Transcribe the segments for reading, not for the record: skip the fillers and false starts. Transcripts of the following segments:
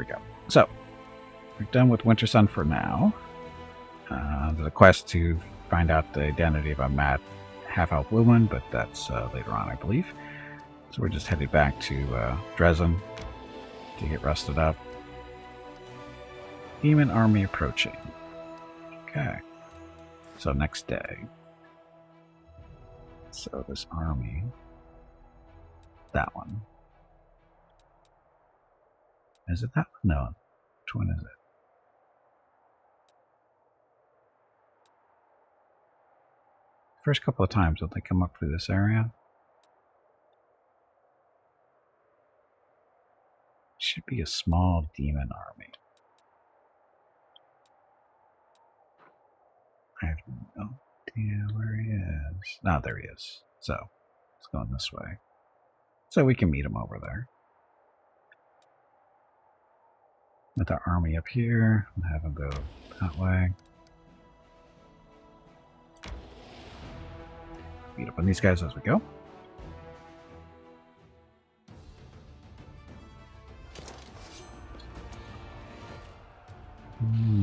we go. So, we're done with Winter Sun for now. There's a quest to find out the identity of a mad half-elf woman, but that's later on, I believe. So we're just headed back to Dresden to get rested up. Demon army approaching. Okay. So next day. So this army, that one. Is it that one? No. Which one is it? First couple of times, don't they come up through this area? Should be a small demon army. I have no idea where he is. No, there he is. So, it's going this way. So we can meet him over there. With our army up here, and have him go that way. Beat up on these guys as we go.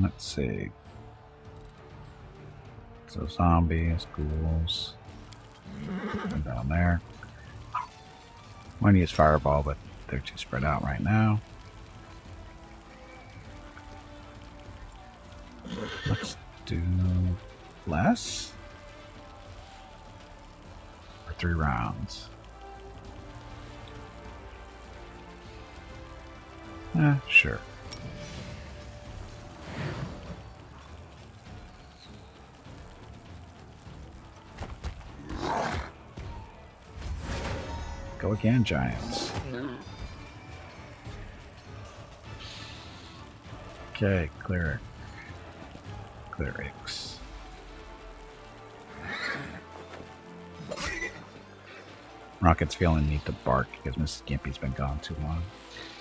Let's see. So zombies, ghouls, and down there. I'm going to use fireball, but they're too spread out right now. Let's do less. For 3 rounds. Sure. Go again, giants. Okay, clerics. Rocket's feeling the need to bark because Mrs. Gimpy's been gone too long.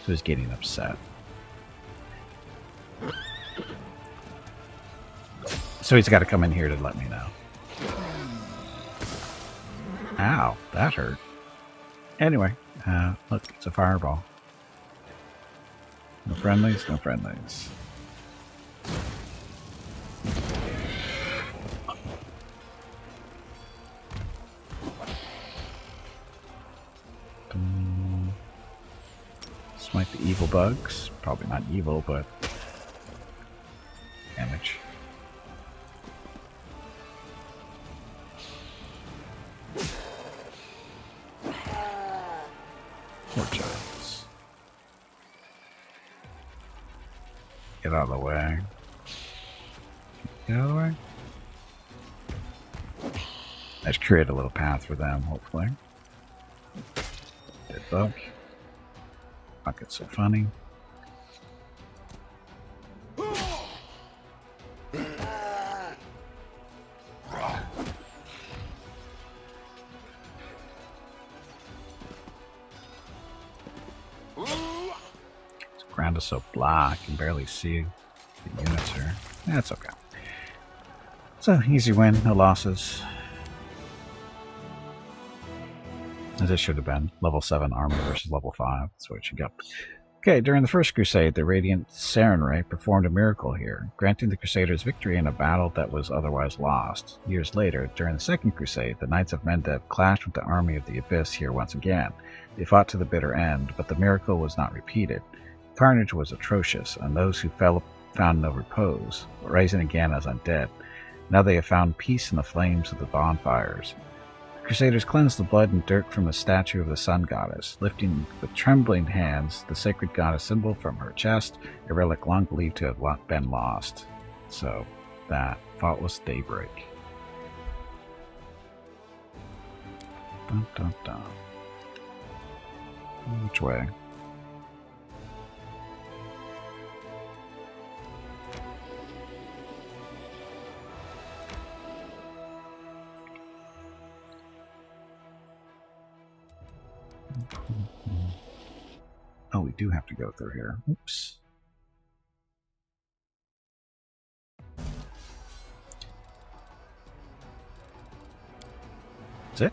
So he's getting upset. So he's got to come in here to let me know. Ow, that hurt. Anyway, look, it's a fireball. No friendlies, no friendlies. Smite the evil bugs. Probably not evil, but damage. Poor giants. Get out of the way. Get out of the way. I just create a little path for them, hopefully. Dead bug. Rocket's so funny. Ground is so black, I can barely see the units here. That's okay. So, easy win, no losses. As it should have been. Level 7 army versus level 5. That's what it should go. Okay, during the First Crusade, the Radiant Sarenrae performed a miracle here, granting the Crusaders victory in a battle that was otherwise lost. Years later, during the Second Crusade, the Knights of Mendev clashed with the Army of the Abyss here once again. They fought to the bitter end, but the miracle was not repeated. Carnage was atrocious, and those who fell found no repose, rising again as undead. Now they have found peace in the flames of the bonfires. Crusaders cleansed the blood and dirt from the statue of the sun goddess, lifting with trembling hands the sacred goddess symbol from her chest, a relic long believed to have been lost. So, that faultless daybreak. Dun, dun, dun. Which way? Oh, we do have to go through here. Oops. That's it.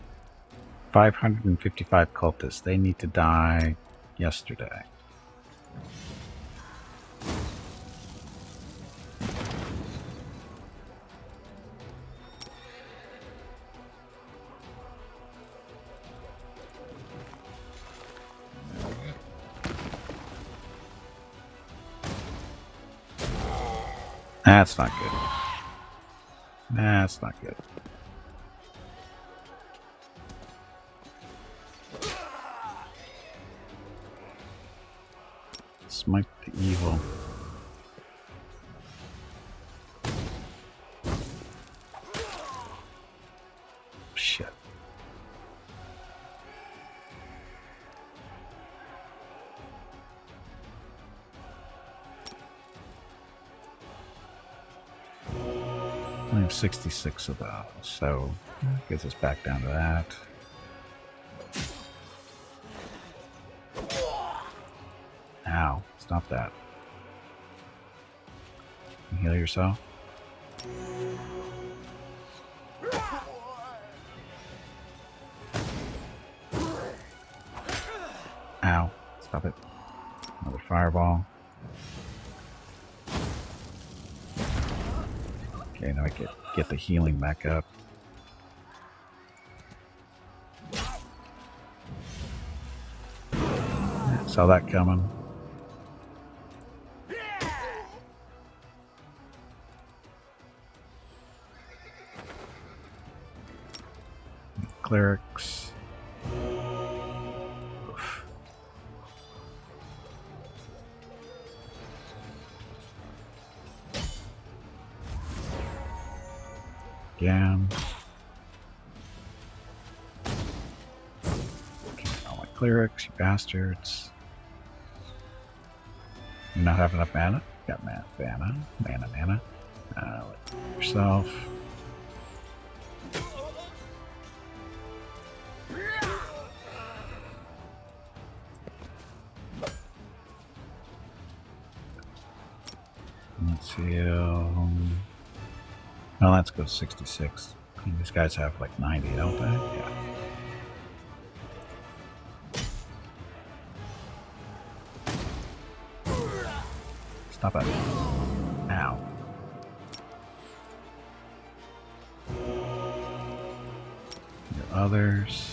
555 cultists. They need to die yesterday. That's not good. That's not good. Smite the evil. Shit. I have 66 of those, so gets us back down to that. Ow, stop that. You heal yourself? Ow, stop it. Another fireball. Okay, now I get the healing back up. Yeah, saw that coming. Clerics. Oof. Again. Okay, all my clerics, you bastards. You not have enough mana? Got mana. Yourself. Let's see. Oh, let's go 66. These guys have like 90, don't they? Yeah. Stop it. Ow. Your others.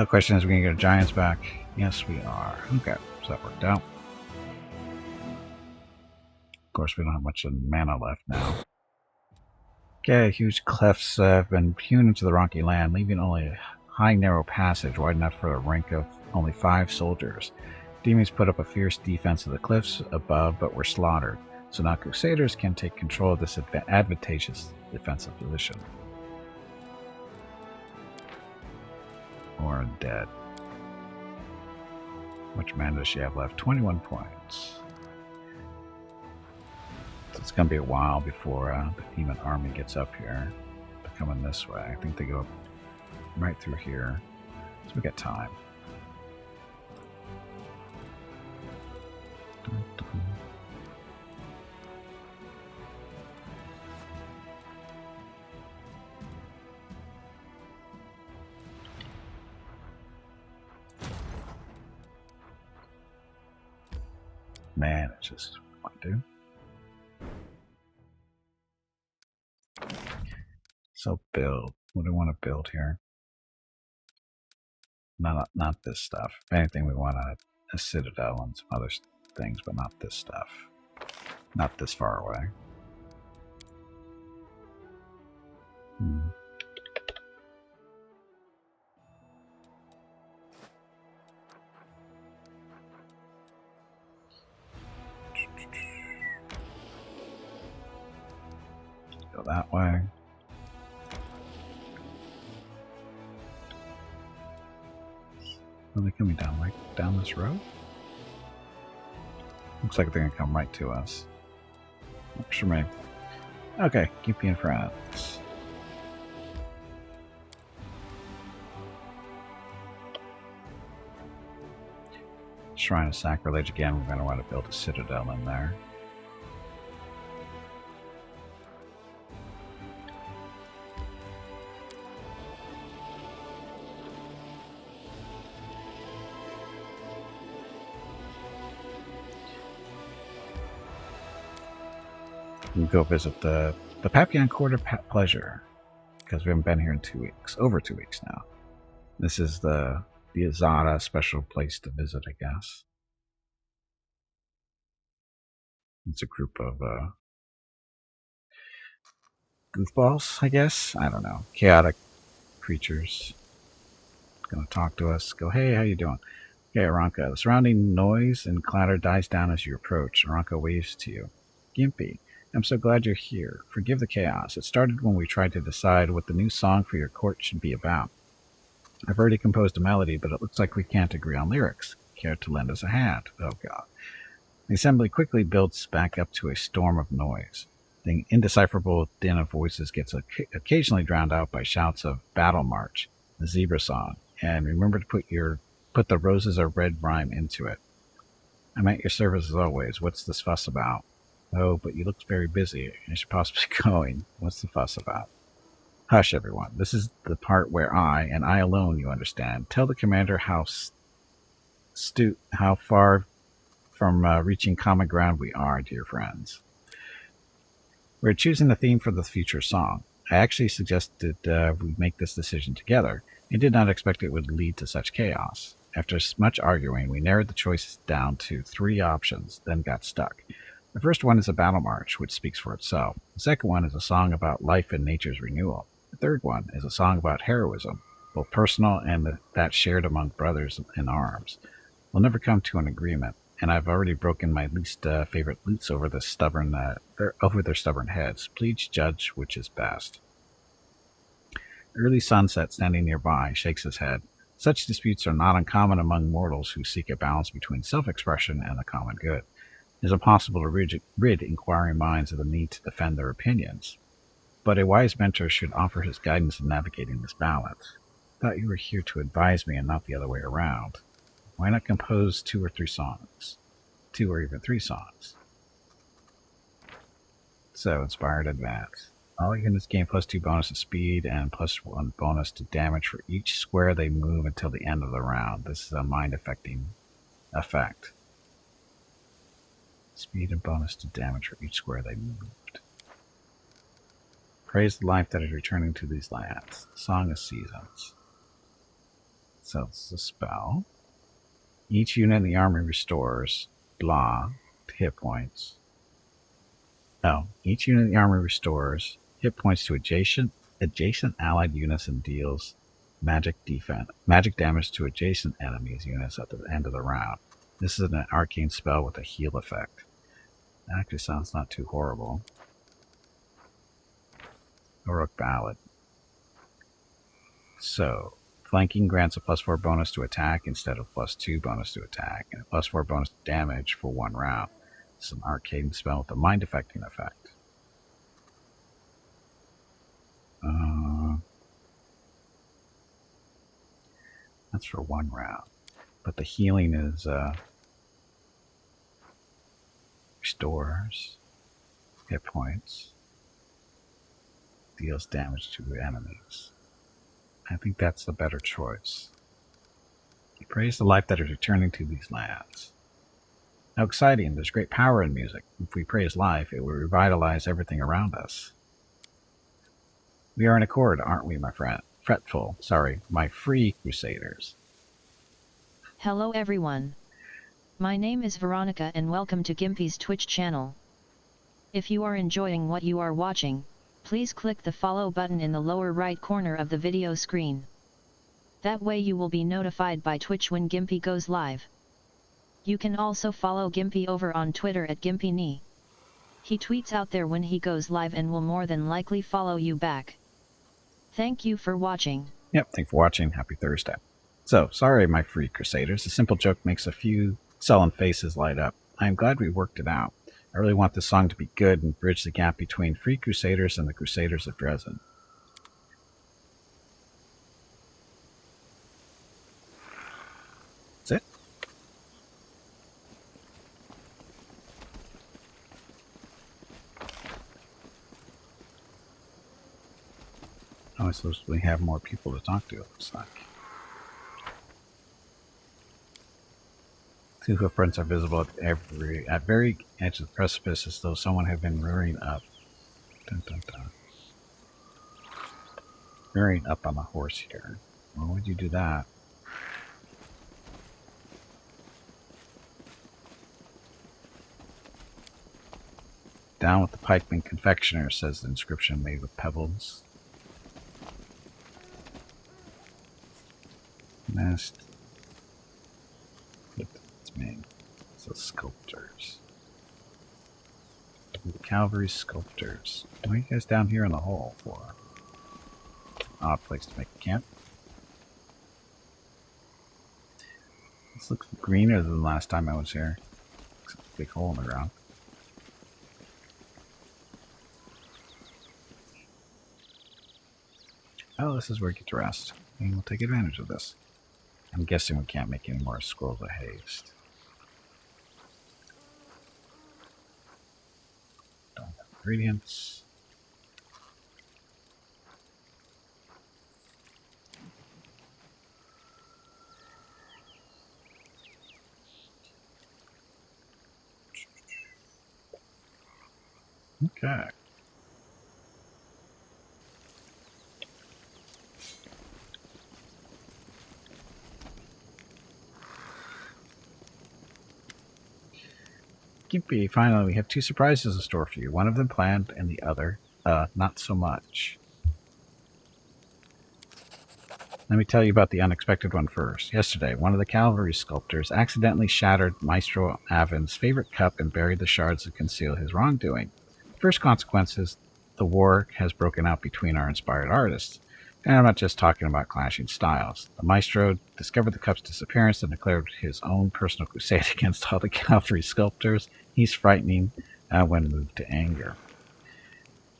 Question is, we can get our giants back? Yes, we are. Okay, so that worked out. Of course, we don't have much mana left now. Okay, huge clefts have been hewn into the rocky land, leaving only a high, narrow passage wide enough for a rank of only 5 soldiers. Demons put up a fierce defense of the cliffs above, but were slaughtered, so now Crusaders can take control of this advantageous defensive position. Or dead. How much mana does she have left? 21 points. So it's going to be a while before the demon army gets up here. They're coming this way. I think they go right through here. So we got time. Dun, dun. Man, it's just what I do. So build. What do I want to build here? Not this stuff. If anything, we want a citadel and some other things, but not this stuff. Not this far away. Go that way. Are they coming down right down this road? Looks like they're gonna come right to us. Works for me. Okay, Gimpy in front. Shrine of Sacrilege again. We're going to want to build a citadel in there. We can go visit the Papillon Court of Pleasure, because we haven't been here in 2 weeks. Over 2 weeks now. This is the Azata special place to visit, I guess. It's a group of goofballs, I guess. I don't know. Chaotic creatures. Gonna talk to us. Go, hey, how you doing? Okay, Aranka. The surrounding noise and clatter dies down as you approach. Aranka waves to you. Gimpy, I'm so glad you're here. Forgive the chaos. It started when we tried to decide what the new song for your court should be about. I've already composed a melody, but it looks like we can't agree on lyrics. Care to lend us a hand? Oh, God. The assembly quickly builds back up to a storm of noise. The indecipherable din of voices gets occasionally drowned out by shouts of Battle March, the Zebra Song, and remember to put the Roses Are Red rhyme into it. I'm at your service as always. What's this fuss about? Oh, but you look very busy. I should possibly be going. What's the fuss about? Hush, everyone. This is the part where I, and I alone, you understand, tell the commander how far from reaching common ground we are, dear friends. We're choosing the theme for the future song. I actually suggested we make this decision together, and did not expect it would lead to such chaos. After much arguing, we narrowed the choices down to 3 options, then got stuck. The first one is a battle march, which speaks for itself. The second one is a song about life and nature's renewal. The third one is a song about heroism, both personal and that shared among brothers in arms. We'll never come to an agreement, and I've already broken my least favorite lutes over their stubborn heads. Please judge which is best. Early Sunset, standing nearby, shakes his head. Such disputes are not uncommon among mortals who seek a balance between self-expression and the common good. It is impossible to rid inquiring minds of the need to defend their opinions. But a wise mentor should offer his guidance in navigating this balance. I thought you were here to advise me and not the other way around. Why not compose 2 or 3 songs? 2 or even 3 songs. So, Inspired Advance. All units gain +2 bonus to speed and +1 bonus to damage for each square they move until the end of the round. This is a mind-affecting effect. Speed and bonus to damage for each square they moved. Praise the life that is returning to these lands. Song of Seasons. So, it's a spell. Each unit in the army restores blah hit points. Each unit in the army restores hit points to adjacent allied units and deals magic damage to adjacent enemies units at the end of the round. This is an arcane spell with a heal effect. That actually sounds not too horrible. Heroic Ballad. So, flanking grants a +4 bonus to attack instead of +2 bonus to attack, and a +4 bonus to damage for 1 round. It's an arcane spell with a mind-affecting effect. That's for 1 round. But the healing is restores hit points, deals damage to enemies. I think that's the better choice. You praise the life that is returning to these lands. How exciting! There's great power in music. If we praise life, it will revitalize everything around us. We are in accord, aren't we, my friend? My free crusaders. Hello everyone. My name is Veronica and welcome to Gimpy's Twitch channel. If you are enjoying what you are watching, please click the follow button in the lower right corner of the video screen. That way you will be notified by Twitch when Gimpy goes live. You can also follow Gimpy over on Twitter at GimpyNe. He tweets out there when he goes live and will more than likely follow you back. Thank you for watching. Yep, thanks for watching. Happy Thursday. So, sorry, my free crusaders. A simple joke makes a few sullen faces light up. I am glad we worked it out. I really want this song to be good and bridge the gap between free crusaders and the Crusaders of Dresden. That's it. Oh, I suppose we have more people to talk to, it looks like. 2 footprints are visible at very edge of the precipice, as though someone had been rearing up. Dun, dun, dun. Rearing up on the horse here. Why would you do that? Down with the pikeman confectioner, says the inscription made with pebbles. Nest. It's made. So sculptors. Cavalry sculptors. What are you guys down here in the hole for? Odd place to make a camp. This looks greener than the last time I was here. Looks like a big hole in the ground. Oh, this is where we get to rest. And we'll take advantage of this. I'm guessing we can't make any more scrolls of haste. Don't have ingredients. Okay. Gimpy, finally, we have 2 surprises in store for you. One of them planned, and the other, not so much. Let me tell you about the unexpected one first. Yesterday, one of the cavalry sculptors accidentally shattered Maestro Avin's favorite cup and buried the shards to conceal his wrongdoing. First consequence is the war has broken out between our inspired artists. And I'm not just talking about clashing styles. The Maestro discovered the cup's disappearance and declared his own personal crusade against all the cavalry sculptors. He's frightening when moved to anger.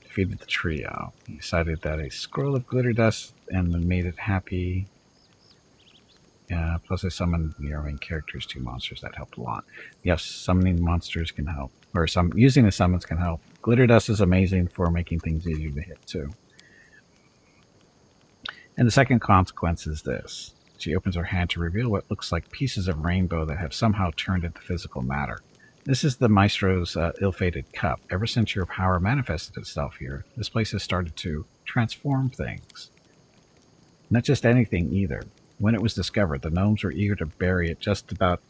Defeated the trio. He decided that a scroll of glitter dust and then made it happy. Plus I summoned your main characters 2 monsters. That helped a lot. Yes, summoning monsters can help. Or using the summons can help. Glitter dust is amazing for making things easier to hit too. And the second consequence is this. She opens her hand to reveal what looks like pieces of rainbow that have somehow turned into physical matter. This is the Maestro's ill-fated cup. Ever since your power manifested itself here, this place has started to transform things. Not just anything either. When it was discovered, the gnomes were eager to bury just about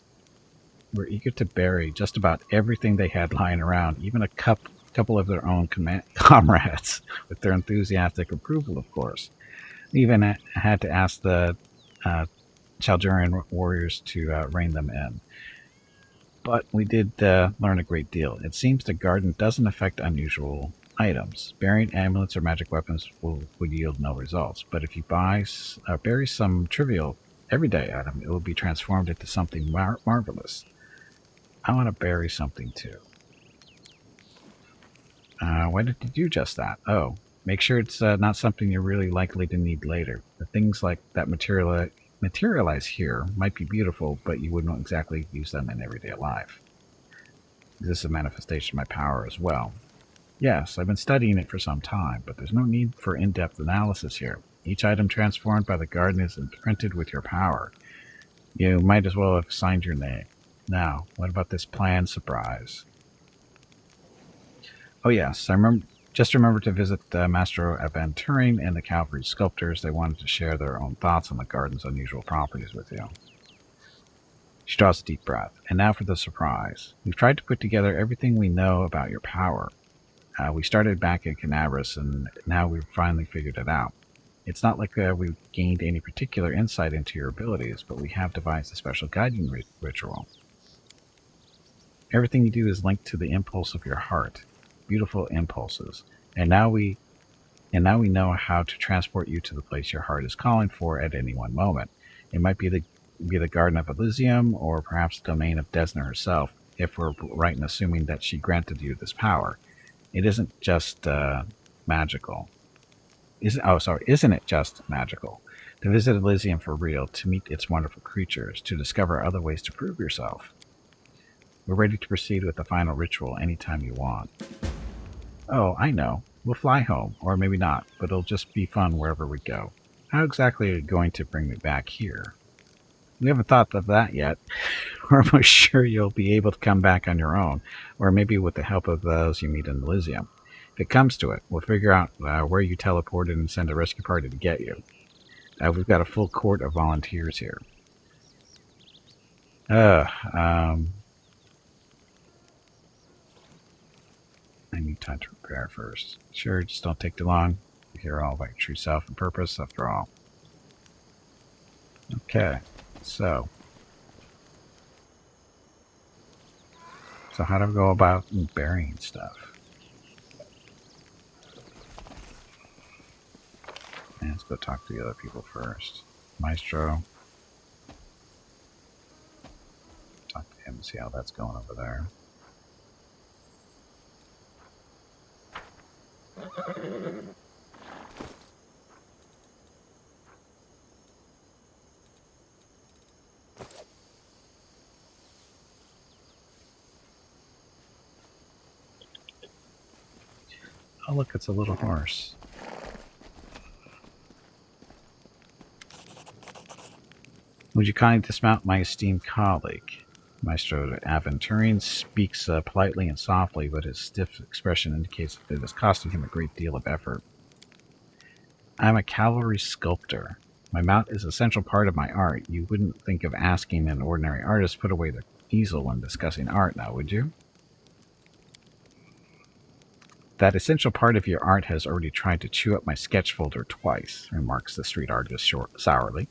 everything they had lying around, even a couple of their own comrades, with their enthusiastic approval, of course. They even had to ask the Chaldean warriors to rein them in. But we did learn a great deal. It seems the garden doesn't affect unusual items. Burying amulets or magic weapons would yield no results. But if you bury some trivial, everyday item, it will be transformed into something marvelous. I want to bury something too. Why did you do just that? Oh, make sure it's not something you're really likely to need later. The things like that materialize here might be beautiful, but you wouldn't exactly use them in everyday life. This is a manifestation of my power as well. Yes, I've been studying it for some time, but there's no need for in-depth analysis here. Each item transformed by the garden is imprinted with your power. You might as well have signed your name. Now, what about this planned surprise? Oh yes, just remember to visit Master Aventuring and the cavalry sculptors. They wanted to share their own thoughts on the garden's unusual properties with you. She draws a deep breath. And now for the surprise. We've tried to put together everything we know about your power. We started back in Canabras, and now we've finally figured it out. It's not like we've gained any particular insight into your abilities, but we have devised a special guiding ritual. Everything you do is linked to the impulse of your heart. Beautiful impulses. And now we know how to transport you to the place your heart is calling for at any one moment. It might be the Garden of Elysium, or perhaps the domain of Desna herself, if we're right in assuming that she granted you this power. It isn't just magical. Isn't it just magical? To visit Elysium for real, to meet its wonderful creatures, to discover other ways to prove yourself. We're ready to proceed with the final ritual anytime you want. Oh, I know. We'll fly home, or maybe not, but it'll just be fun wherever we go. How exactly are you going to bring me back here? We haven't thought of that yet. We're almost sure you'll be able to come back on your own, or maybe with the help of those you meet in Elysium. If it comes to it, we'll figure out where you teleported and send a rescue party to get you. We've got a full court of volunteers here. I need time to prepare first. Sure, just don't take too long. You hear all about your true self and purpose, after all. Okay, so how do we go about burying stuff? And let's go talk to the other people first. Maestro. Talk to him and see how that's going over there. Oh, look, it's a little horse. Would you kindly dismount, my esteemed colleague? Maestro Aventurine speaks politely and softly, but his stiff expression indicates that it is costing him a great deal of effort. I am a cavalry sculptor. My mount is a central part of my art. You wouldn't think of asking an ordinary artist to put away the easel when discussing art now, would you? That essential part of your art has already tried to chew up my sketch folder twice, remarks the street artist sourly,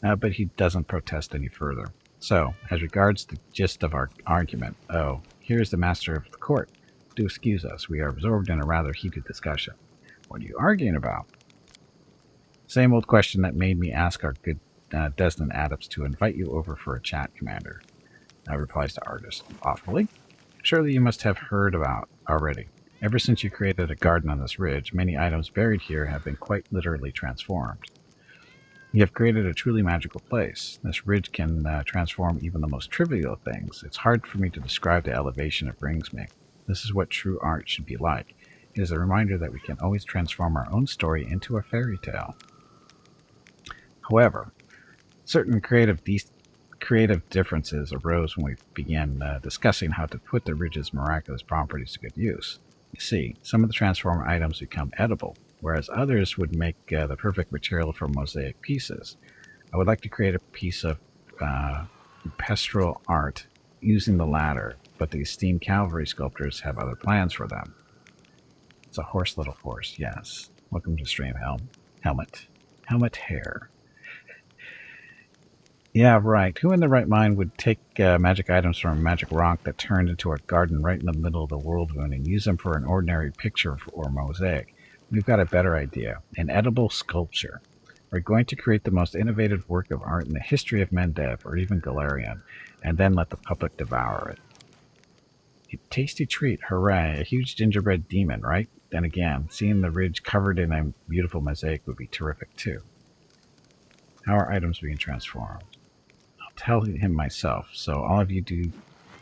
but he doesn't protest any further. So, as regards the gist of our argument, here's the master of the court. Do excuse us, we are absorbed in a rather heated discussion. What are you arguing about? Same old question that made me ask our good Desmond Adams to invite you over for a chat, Commander. Replies the artist, awfully. Surely you must have heard about already. Ever since you created a garden on this ridge, many items buried here have been quite literally transformed. You have created a truly magical place. This ridge can transform even the most trivial of things. It's hard for me to describe the elevation it brings me. This is what true art should be like. It is a reminder that we can always transform our own story into a fairy tale. However, certain creative differences arose when we began discussing how to put the ridge's miraculous properties to good use. You see, some of the transformed items become edible, whereas others would make the perfect material for mosaic pieces. I would like to create a piece of pastoral art using the latter, but the esteemed cavalry sculptors have other plans for them. It's a horse, little horse, yes. Welcome to Stream Helmet. Helmet hair. Yeah, right. Who in their right mind would take magic items from a magic rock that turned into a garden right in the middle of the world moon and use them for an ordinary picture or mosaic? We've got a better idea. An edible sculpture. We're going to create the most innovative work of art in the history of Mendev, or even Galarian, and then let the public devour it. A tasty treat, hooray. A huge gingerbread demon, right? Then again, seeing the ridge covered in a beautiful mosaic would be terrific, too. How are items being transformed? Tell him myself. So all you do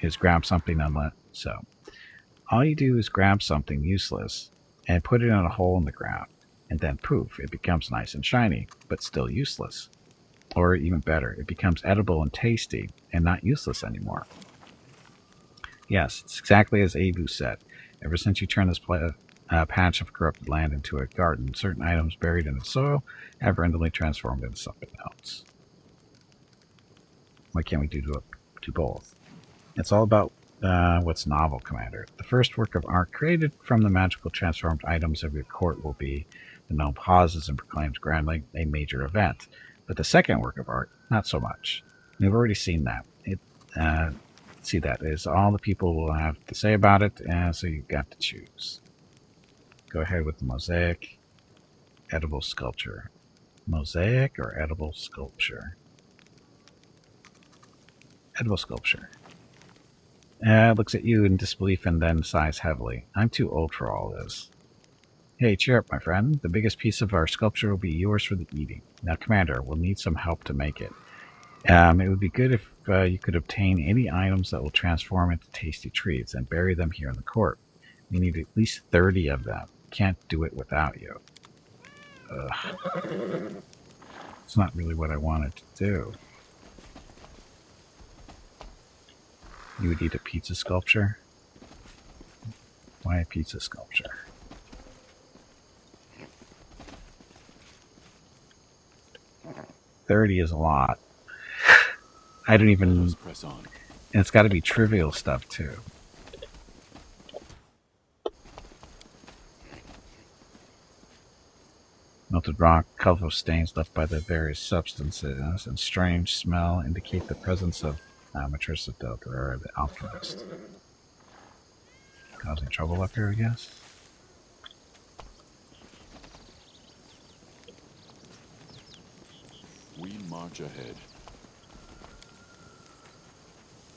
is grab something useless and put it in a hole in the ground, and then poof, it becomes nice and shiny, but still useless. Or even better, it becomes edible and tasty and not useless anymore. Yes, it's exactly as Abu said. Ever since you turned this patch of corrupted land into a garden, certain items buried in the soil have randomly transformed into something else. Why can't we do both? It's all about what's novel, Commander. The first work of art created from the magical transformed items of your court will be, the gnome pauses and proclaims grandly, a major event. But the second work of art, not so much. We've already seen that. That is all the people will have to say about it, and so you've got to choose. Go ahead with the mosaic, edible sculpture. Mosaic or edible sculpture? Edible sculpture. Looks at you in disbelief and then sighs heavily. I'm too old for all this. Hey, cheer up, my friend. The biggest piece of our sculpture will be yours for the eating. Now, Commander, we'll need some help to make it. It would be good if you could obtain any items that will transform into tasty treats and bury them here in the court. We need at least 30 of them. Can't do it without you. Ugh. It's not really what I wanted to do. You would eat a pizza sculpture? Why a pizza sculpture? 30 is a lot. I don't even... Press on. And it's got to be trivial stuff, too. Melted rock, colorful stains left by the various substances, and strange smell indicate the presence of amateurs of Delta or the alchemist. Causing trouble up here, I guess? We march ahead.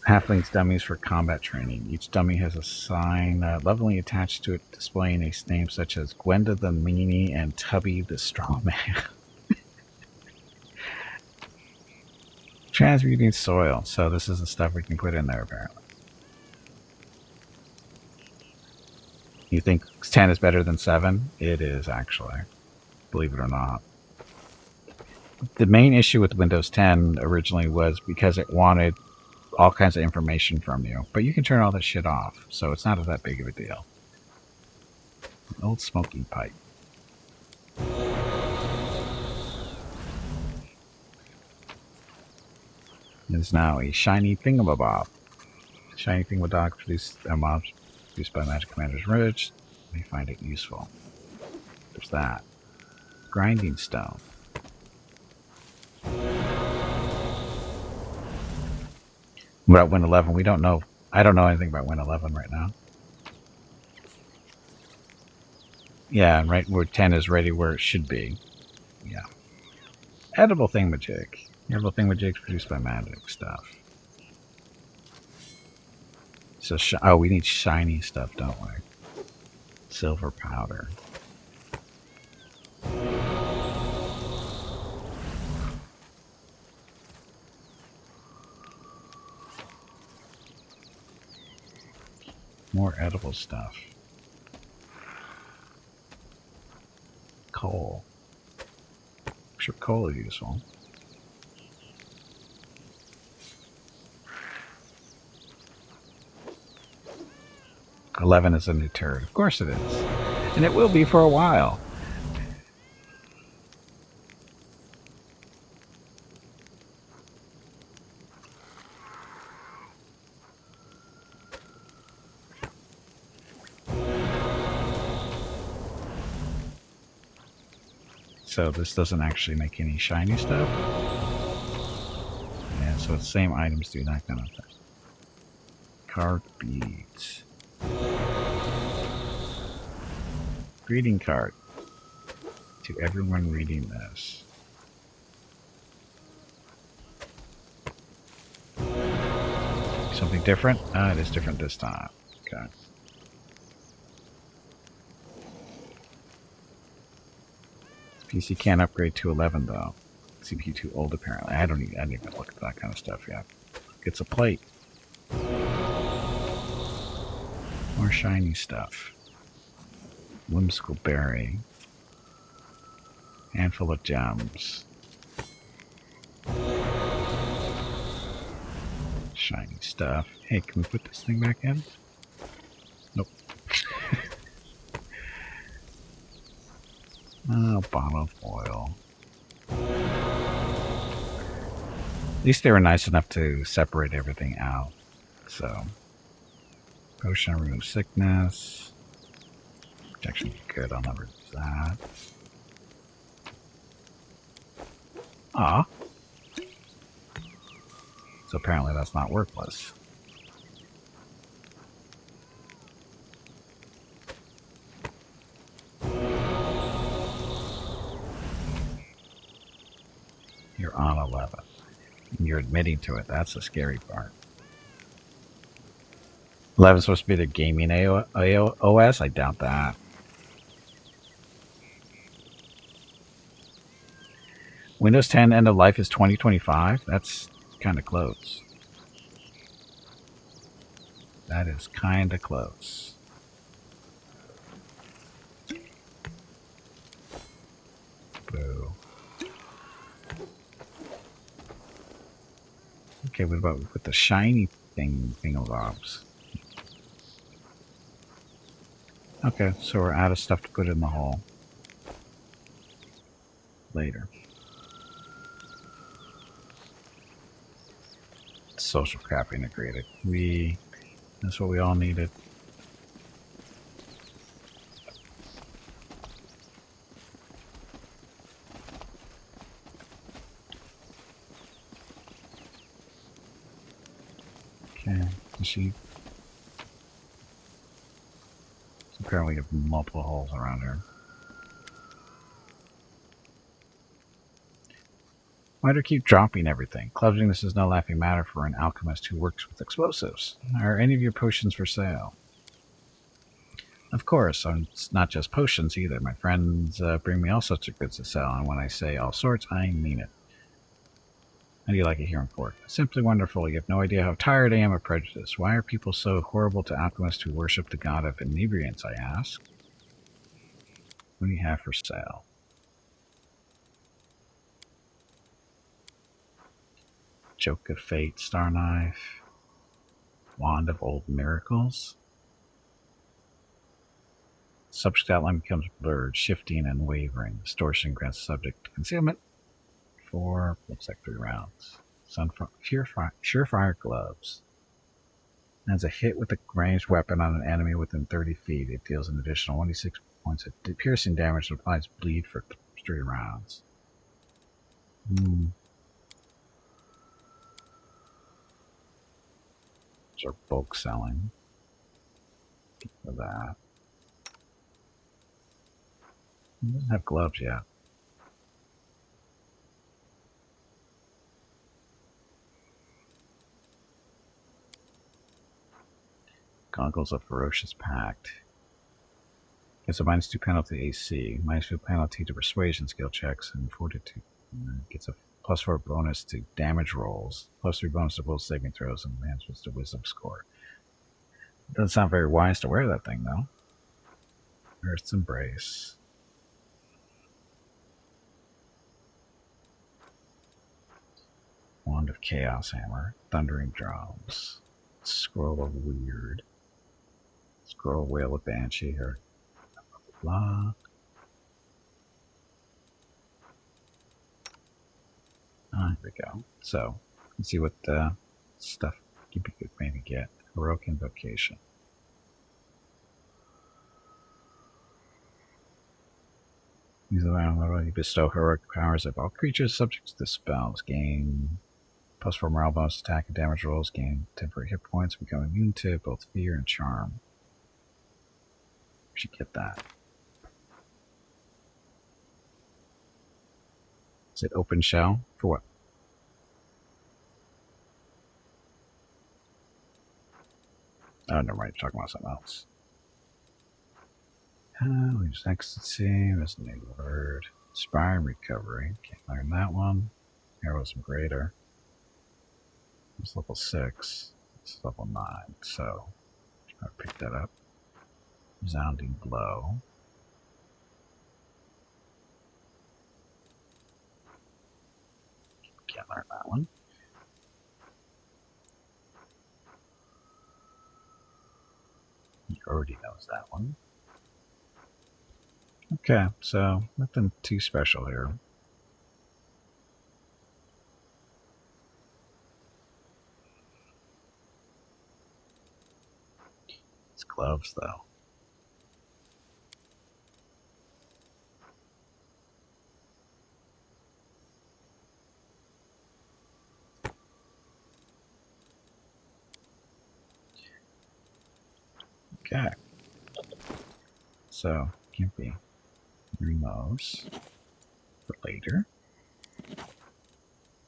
Halflings dummies for combat training. Each dummy has a sign lovingly attached to it displaying a name such as Gwenda the Meanie and Tubby the Straw Man. Transmuting soil. So this is the stuff we can put in there, apparently. You think 10 is better than 7? It is, actually. Believe it or not. The main issue with Windows 10 originally was because it wanted all kinds of information from you. But you can turn all that shit off, so it's not that big of a deal. An old smoking pipe. It is now a shiny thingamabob. Shiny thingamabob produced by Magic Commander's Ridge. We find it useful. There's that. Grinding stone. About Win 11, we don't know. I don't know anything about Win 11 right now. Yeah, and right where 10 is ready where it should be. Yeah. Edible thingamajig. Edible thingamajigs produced by magic stuff. So, oh, we need shiny stuff, don't we? Silver powder. More edible stuff. Coal. I'm sure coal is useful. $11 is a new turd. Of course it is. And it will be for a while. So this doesn't actually make any shiny stuff. Yeah, so the same items do that kind of thing. Carved beads. Greeting card. To everyone reading this. Something different? Ah, it is different this time. Okay. PC can't upgrade to 11 though. CPU too old apparently. I didn't even look at that kind of stuff yet. It's a plate. More shiny stuff. Whimsical berry. Handful of gems. Shiny stuff. Hey, can we put this thing back in? Nope. Oh, bottle of oil. At least they were nice enough to separate everything out. So, potion remove sickness. Protection good, I'll never use that. Ah. So apparently that's not worthless. You're on 11. You're admitting to it. That's the scary part. 11 is supposed to be the gaming OS? I doubt that. Windows 10 end of life is 2025? That's kind of close. That is kind of close. Boo. Okay, what about with the shiny thingamabobs? Okay, so we're out of stuff to put in the hole. Later. social crap integrated. That's what we all needed. Okay, so apparently we have multiple holes around here. Why do you keep dropping everything? Clumsiness is no laughing matter for an alchemist who works with explosives. Are any of your potions for sale? Of course, it's not just potions either. My friends bring me all sorts of goods to sell, and when I say all sorts, I mean it. How do you like it here in port? Simply wonderful. You have no idea how tired I am of prejudice. Why are people so horrible to alchemists who worship the god of inebriants, I ask? What do you have for sale? Joke of Fate, Star Knife, Wand of Old Miracles. Subject outline becomes blurred, shifting and wavering. Distortion grants subject concealment for, looks like 3 rounds. Surefire Gloves. As a hit with a ranged weapon on an enemy within 30 feet, it deals an additional 1d6 points of piercing damage and applies bleed for 3 rounds. Those are bulk selling. For that. It doesn't have gloves yet. Goggles of Ferocious Pact. Gets a -2 penalty to AC, -2 penalty to persuasion skill checks, and fortitude. Gets a +4 bonus to damage rolls, +3 bonus to will saving throws, and enhancements to wisdom score. It doesn't sound very wise to wear that thing, though. Earth's Embrace. Wand of Chaos Hammer. Thundering Drums. Scroll of Weird. Scroll Whale of Banshee here. Blah. There we go. So, let's see what stuff Gimpy could maybe get. Heroic Invocation. Use the round you bestow heroic powers of all creatures subject to the spells. Gain +4 morale bonus attack and damage rolls. Gain temporary hit points. Become immune to both fear and charm. We should get that. Is it open shell? For what? Oh, never mind. You're talking about something else. Leaves ecstasy. That's a new word. Inspiring Recovery. Can't learn that one. Heroism Greater. It's level 6. It's level 9. So, I'll pick that up. Resounding Blow. Can't learn that one. He already knows that one. Okay, so nothing too special here. It's gloves, though. Okay. So, Gimpy removes for later.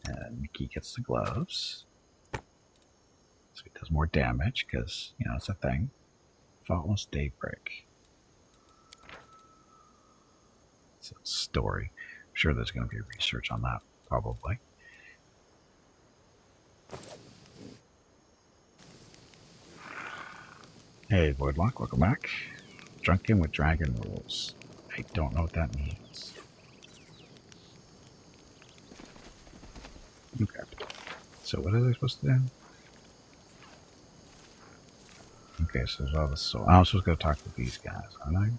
And Mickey gets the gloves. So he does more damage because, you know, it's a thing. Faultless Daybreak. It's a story. I'm sure there's going to be research on that, probably. Hey, Voidlock, welcome back. Drunken with Dragon Rules. I don't know what that means. Okay. So what are they supposed to do? Okay, so there's all this soul. I'm supposed to go talk to these guys, aren't I?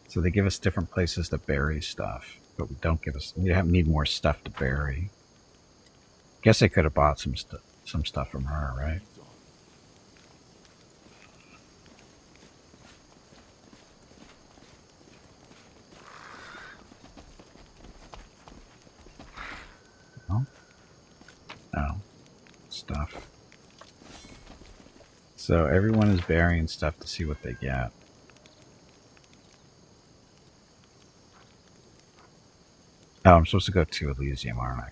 So they give us different places to bury stuff, but we don't give us. We need more stuff to bury. Guess I could have bought some stuff from her, right? No? No. Stuff. So everyone is burying stuff to see what they get. Oh, I'm supposed to go to Elysium, aren't I?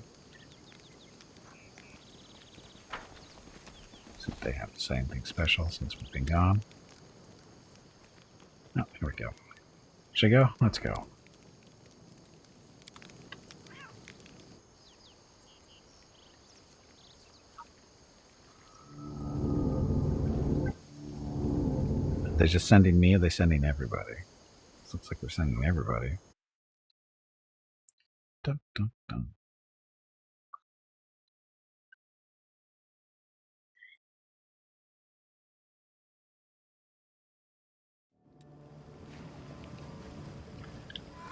See if they have to say anything special since we've been gone. Oh, here we go. Should I go? Let's go. They're just sending me, or are they sending everybody? This looks like they're sending everybody. Dun, dun, dun.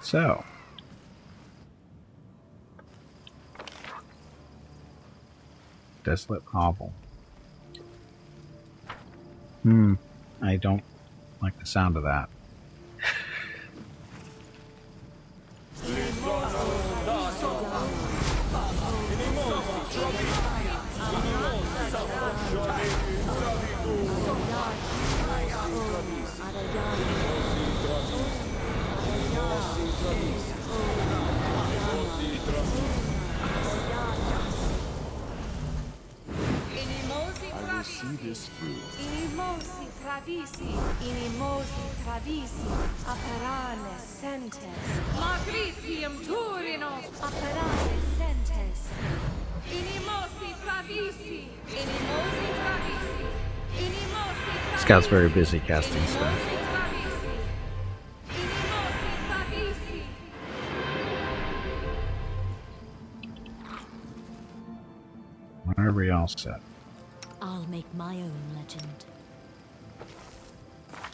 So. Desolate hovel. I don't like the sound of that. See this through. Inimosi travisi, apparane sentes. Magritium turinos, apparane sentes. Inimosi travisi, Scout's very busy casting stuff. Where are we all set? I'll make my own legend.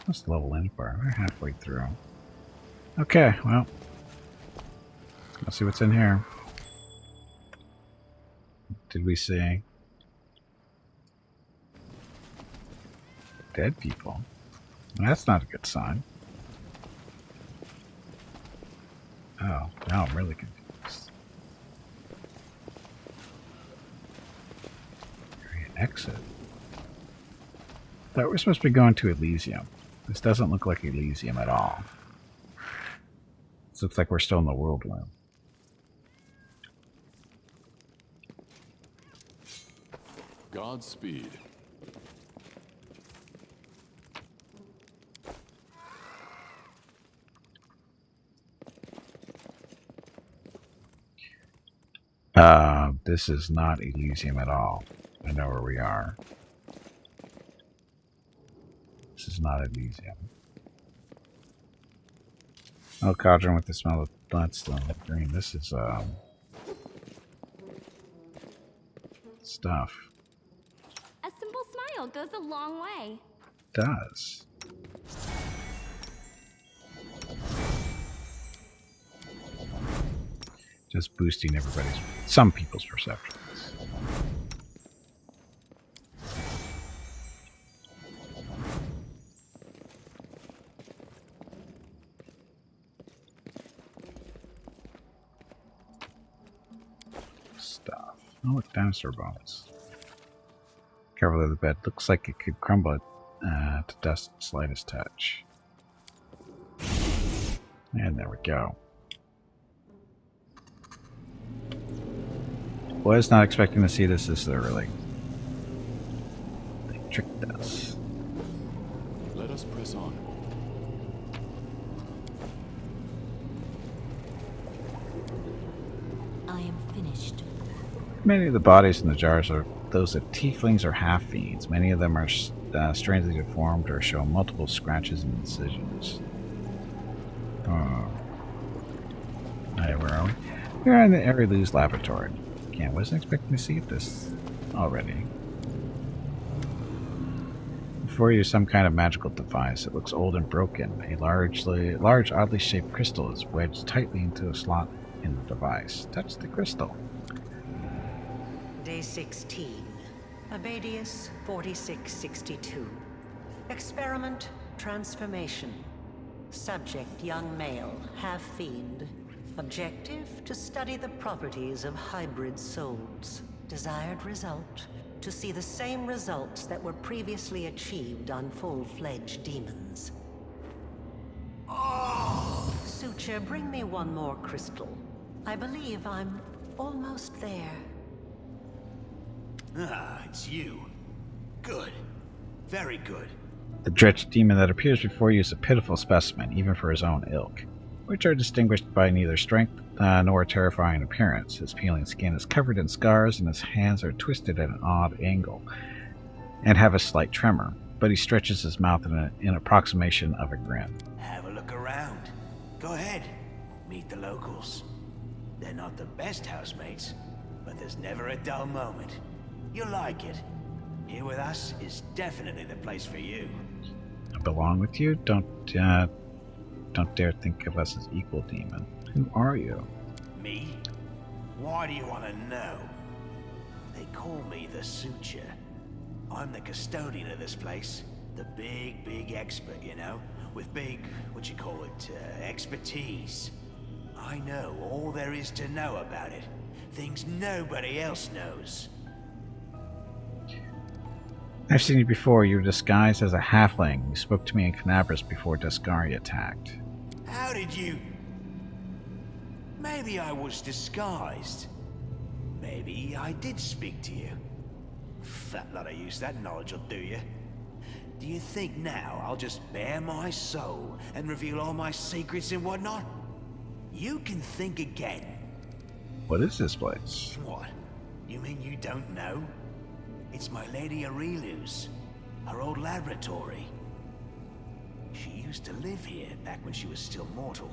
Let's level in for. We're halfway through. Okay, well. Let's see what's in here. Did we see dead people? That's not a good sign. Oh, now I'm really confused. Exit. Thought we're supposed to be going to Elysium. This doesn't look like Elysium at all. This looks like we're still in the whirlwind. Godspeed. This is not Elysium at all. I know where we are. This is not Elysium. Oh, cauldron with the smell of bloodstone. Green. This is stuff. A simple smile goes a long way. It does. Just boosting some people's perceptions. Stuff. Oh, look, dinosaur bones. Careful of the bed. Looks like it could crumble to dust at the slightest touch. And there we go. Was not expecting to see this early. They tricked us. Let us press on. I am finished. Many of the bodies in the jars are those of tieflings or half-fiends. Many of them are strangely deformed or show multiple scratches and incisions. Hey, where are we? We're in the Arelu's laboratory. I wasn't expecting to see this already. Before you is some kind of magical device. It looks old and broken. A large, oddly shaped crystal is wedged tightly into a slot in the device. Touch the crystal. Day 16. Abadius 4662. Experiment Transformation. Subject young male, half-fiend. Objective to study the properties of hybrid souls. Desired result to see the same results that were previously achieved on full-fledged demons. Suture, bring me one more crystal. I believe I'm almost there. Ah, it's you. Good. Very good. The dretched demon that appears before you is a pitiful specimen, even for his own ilk, which are distinguished by neither strength nor terrifying appearance. His peeling skin is covered in scars, and his hands are twisted at an odd angle, and have a slight tremor, but he stretches his mouth in approximation of a grin. Have a look around. Go ahead. Meet the locals. They're not the best housemates, but there's never a dull moment. You'll like it. Here with us is definitely the place for you. I belong with you? Don't dare think of us as equal, demon. Who are you? Me? Why do you want to know? They call me the Suture. I'm the custodian of this place. The big expert, you know? With big, expertise. I know all there is to know about it. Things nobody else knows. I've seen you before. You were disguised as a halfling. You spoke to me in Canabras before Descari attacked. How did you... Maybe I was disguised. Maybe I did speak to you. Fat lot of use that knowledge will do you. Do you think now I'll just bare my soul and reveal all my secrets and whatnot? You can think again. What is this place? What? You mean you don't know? It's my Lady Aurelu's, her old laboratory. She used to live here back when she was still mortal,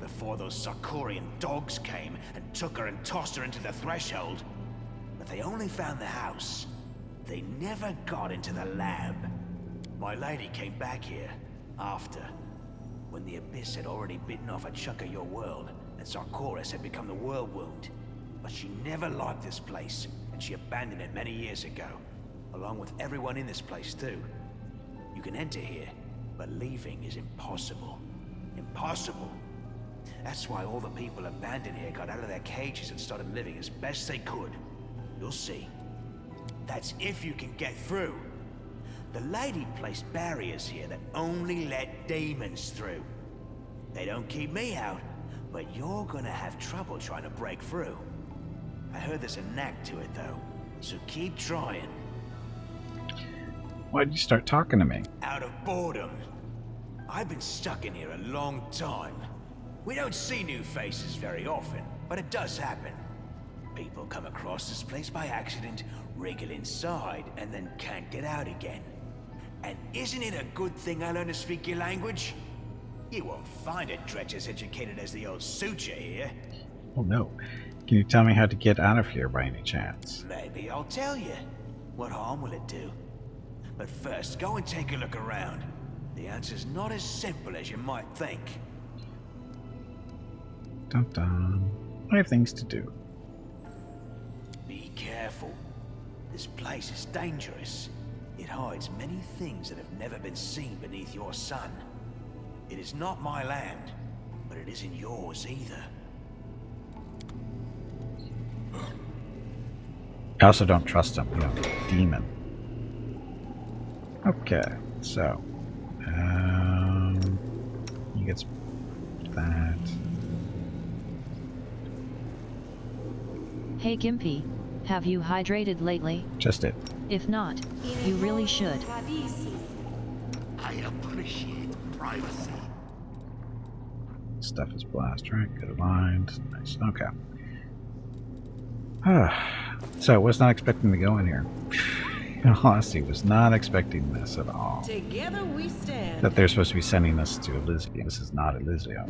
before those Sarkorian dogs came and took her and tossed her into the threshold. But they only found the house. They never got into the lab. My lady came back here after, when the Abyss had already bitten off a chunk of your world, and Sarkoris had become the world wound. But she never liked this place, and she abandoned it many years ago, along with everyone in this place too. You can enter here, but leaving is impossible. Impossible. That's why all the people abandoned here got out of their cages and started living as best they could. You'll see. That's if you can get through. The lady placed barriers here that only let demons through. They don't keep me out, but you're gonna have trouble trying to break through. I heard there's a knack to it, though, so keep trying. Why did you start talking to me? Out of boredom. I've been stuck in here a long time. We don't see new faces very often, but it does happen. People come across this place by accident, wriggle inside, and then can't get out again. And isn't it a good thing I learned to speak your language? You won't find a dredge as educated as the old Suture here. Oh no. Can you tell me how to get out of here by any chance? Maybe I'll tell you. What harm will it do? But first, go and take a look around. The answer's not as simple as you might think. Dun dun. I have things to do. Be careful. This place is dangerous. It hides many things that have never been seen beneath your sun. It is not my land, but it isn't yours either. I also don't trust him, you know, demon. Okay, so he gets that. Hey Gimpy, have you hydrated lately? Just it. If not, you really should. I appreciate privacy. Stuff is blast, right? Good aligned. Nice. Okay. So, was not expecting to go in here. In all honesty, was not expecting this at all. Together we stand. That they're supposed to be sending us to Elysium. This is not Elysium.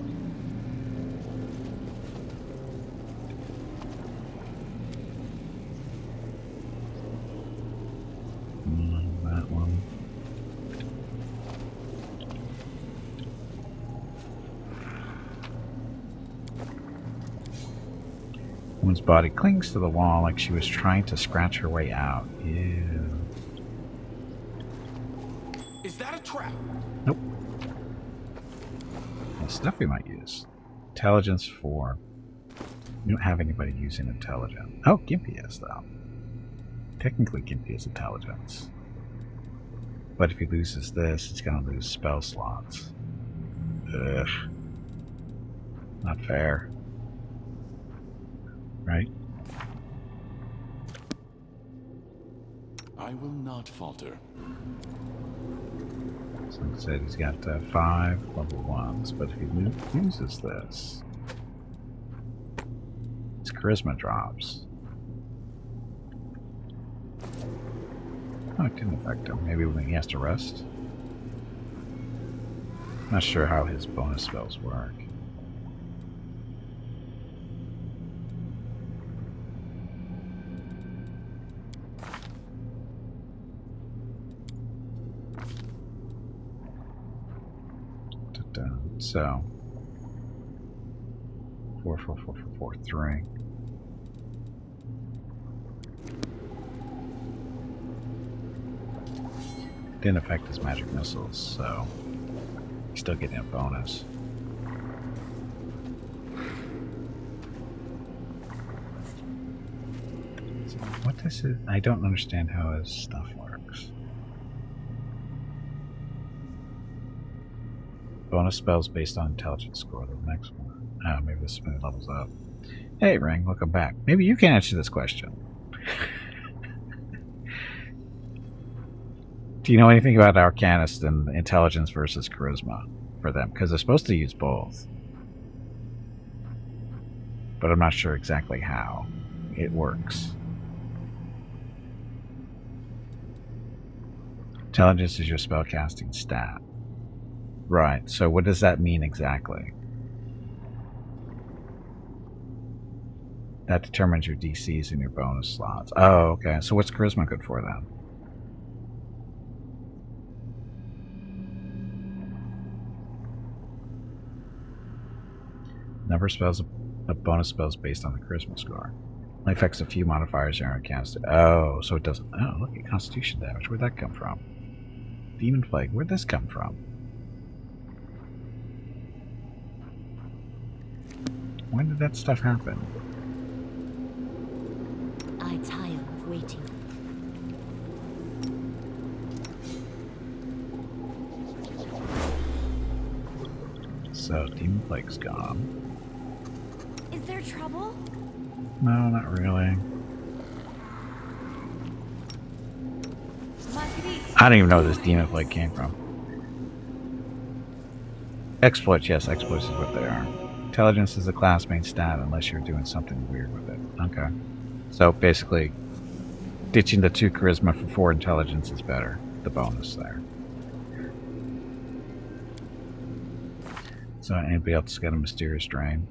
That one. Woman's body clings to the wall like she was trying to scratch her way out. Ew. Is that a trap? Nope. That's stuff we might use. Intelligence 4. We don't have anybody using intelligence. Oh, Gimpy is, though. Technically, Gimpy is intelligence. But if he loses this, he's going to lose spell slots. Ugh. Not fair. Right? I will not falter. So like I said, he's got 5 level 1s, but if he loses this, his charisma drops. Oh, it didn't affect him. Maybe when he has to rest? Not sure how his bonus spells work. So 4, 4, 4, 4, 4, 3. Didn't affect his magic missiles, so he's still getting a bonus. So what this is, I don't understand how his stuff works. Bonus spells based on intelligence score. The next one. Oh, maybe this smooth levels up. Hey, Ring, welcome back. Maybe you can answer this question. Do you know anything about Arcanist and intelligence versus charisma for them? Because they're supposed to use both. But I'm not sure exactly how it works. Intelligence is your spellcasting stat. Right, so what does that mean exactly? That determines your DCs and your bonus slots. Oh, okay. So what's charisma good for then? Number of spells, a bonus spells based on the charisma score. Only affects a few modifiers that aren't cast. Oh, so it doesn't. Oh, look at constitution damage. Where'd that come from? Demon plague. Where'd this come from? When did that stuff happen? I tire of waiting. So, demon plague's gone. Is there trouble? No, not really. I don't even know where this demon plague came from. Exploits, yes, exploits is what they are. Intelligence is a class main stat unless you're doing something weird with it. Okay. So basically, ditching the 2 charisma for 4 intelligence is better. The bonus there. So anybody else got a mysterious drain?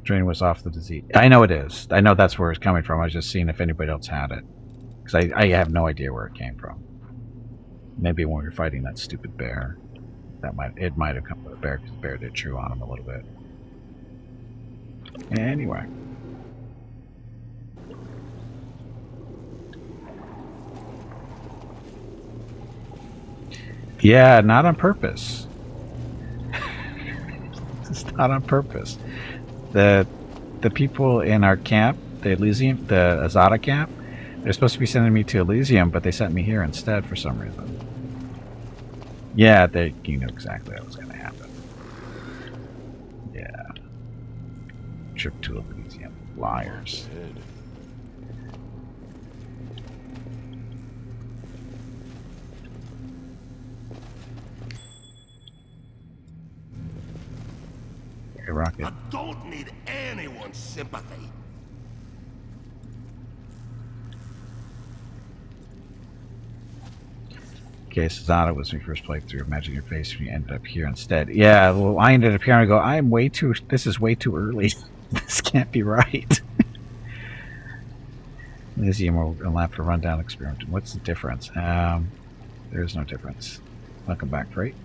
Drain was off the disease. I know it is. I know that's where it's coming from. I was just seeing if anybody else had it. Because I have no idea where it came from. Maybe when we were fighting that stupid bear. It might have come from the bear, because the bear did chew on him a little bit. Anyway. Yeah, not on purpose. It's not on purpose. The people in our camp, the Elysium, the Azata camp, they're supposed to be sending me to Elysium, but they sent me here instead for some reason. Yeah, you know exactly what was going to happen. Yeah. Trip to Elysium. Liars. Hey, Rocket. I don't need anyone's sympathy. Okay, Azata was when we first played through. Imagine your face when you ended up here instead. Yeah, well, I ended up here and I go, this is way too early. This can't be right. Elysium will allow for rundown experiment. What's the difference? There is no difference. Welcome back, freight.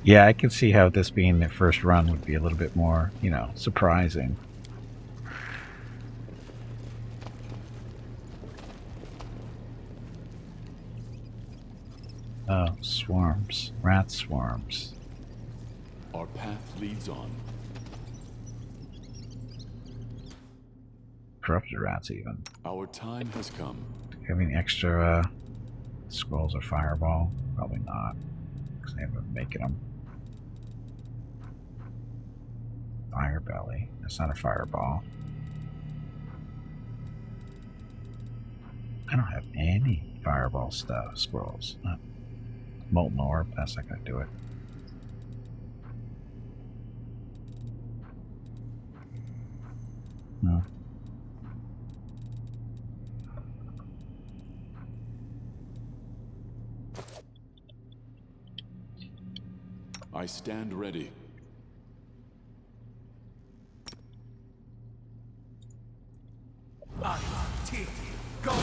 Yeah, I can see how this being their first run would be a little bit more, you know, surprising. Oh, swarms. Rat swarms. Our path leads on. Corrupted rats, even. Our time has come. Do you have any extra scrolls or fireball? Probably not, because they haven't been making them. Fire belly. That's not a fireball. I don't have any fireball stuff. Scrolls. Molten orb. That's not going to do it. No. I stand ready. Go!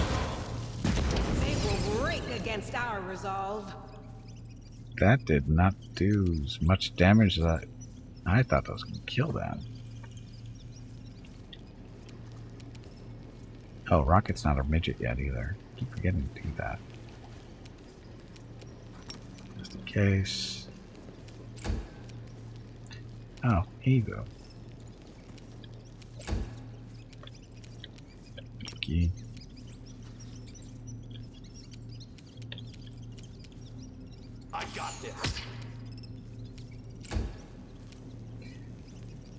They will break against our resolve. That did not do as much damage as I thought that was going to kill that. Oh, Rocket's not a midget yet either. I keep forgetting to do that. Just in case. Oh, here you go. Key. I got this.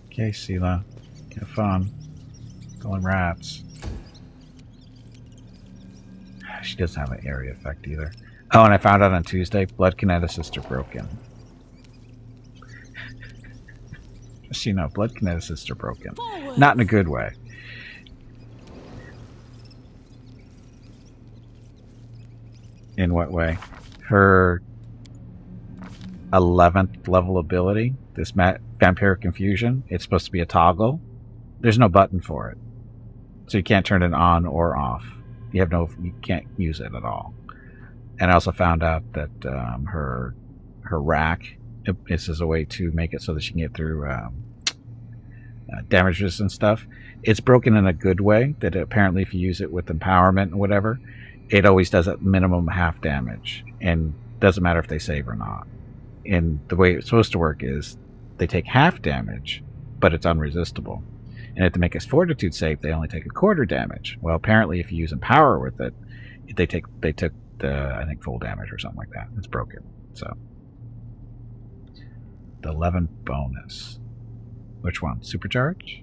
Okay, Sela. Have fun. Killing rats. She doesn't have an area effect either. Oh, and I found out on Tuesday, blood kineticists are broken. Just, you know, blood kineticists are broken. Forward. Not in a good way. In what way? Her 11th level ability, this Vampiric Infusion, it's supposed to be a toggle. There's no button for it. So you can't turn it on or off. You can't use it at all. And I also found out that her rack, this is a way to make it so that she can get through damage resistant stuff. It's broken in a good way, that apparently if you use it with empowerment and whatever, it always does at minimum half damage, and doesn't matter if they save or not. And the way it's supposed to work is they take half damage, but it's unresistible. And to make a fortitude save, they only take a quarter damage. Well, apparently if you use empower with it, they took I think full damage or something like that. It's broken. So the 11 bonus. Which one? Supercharge?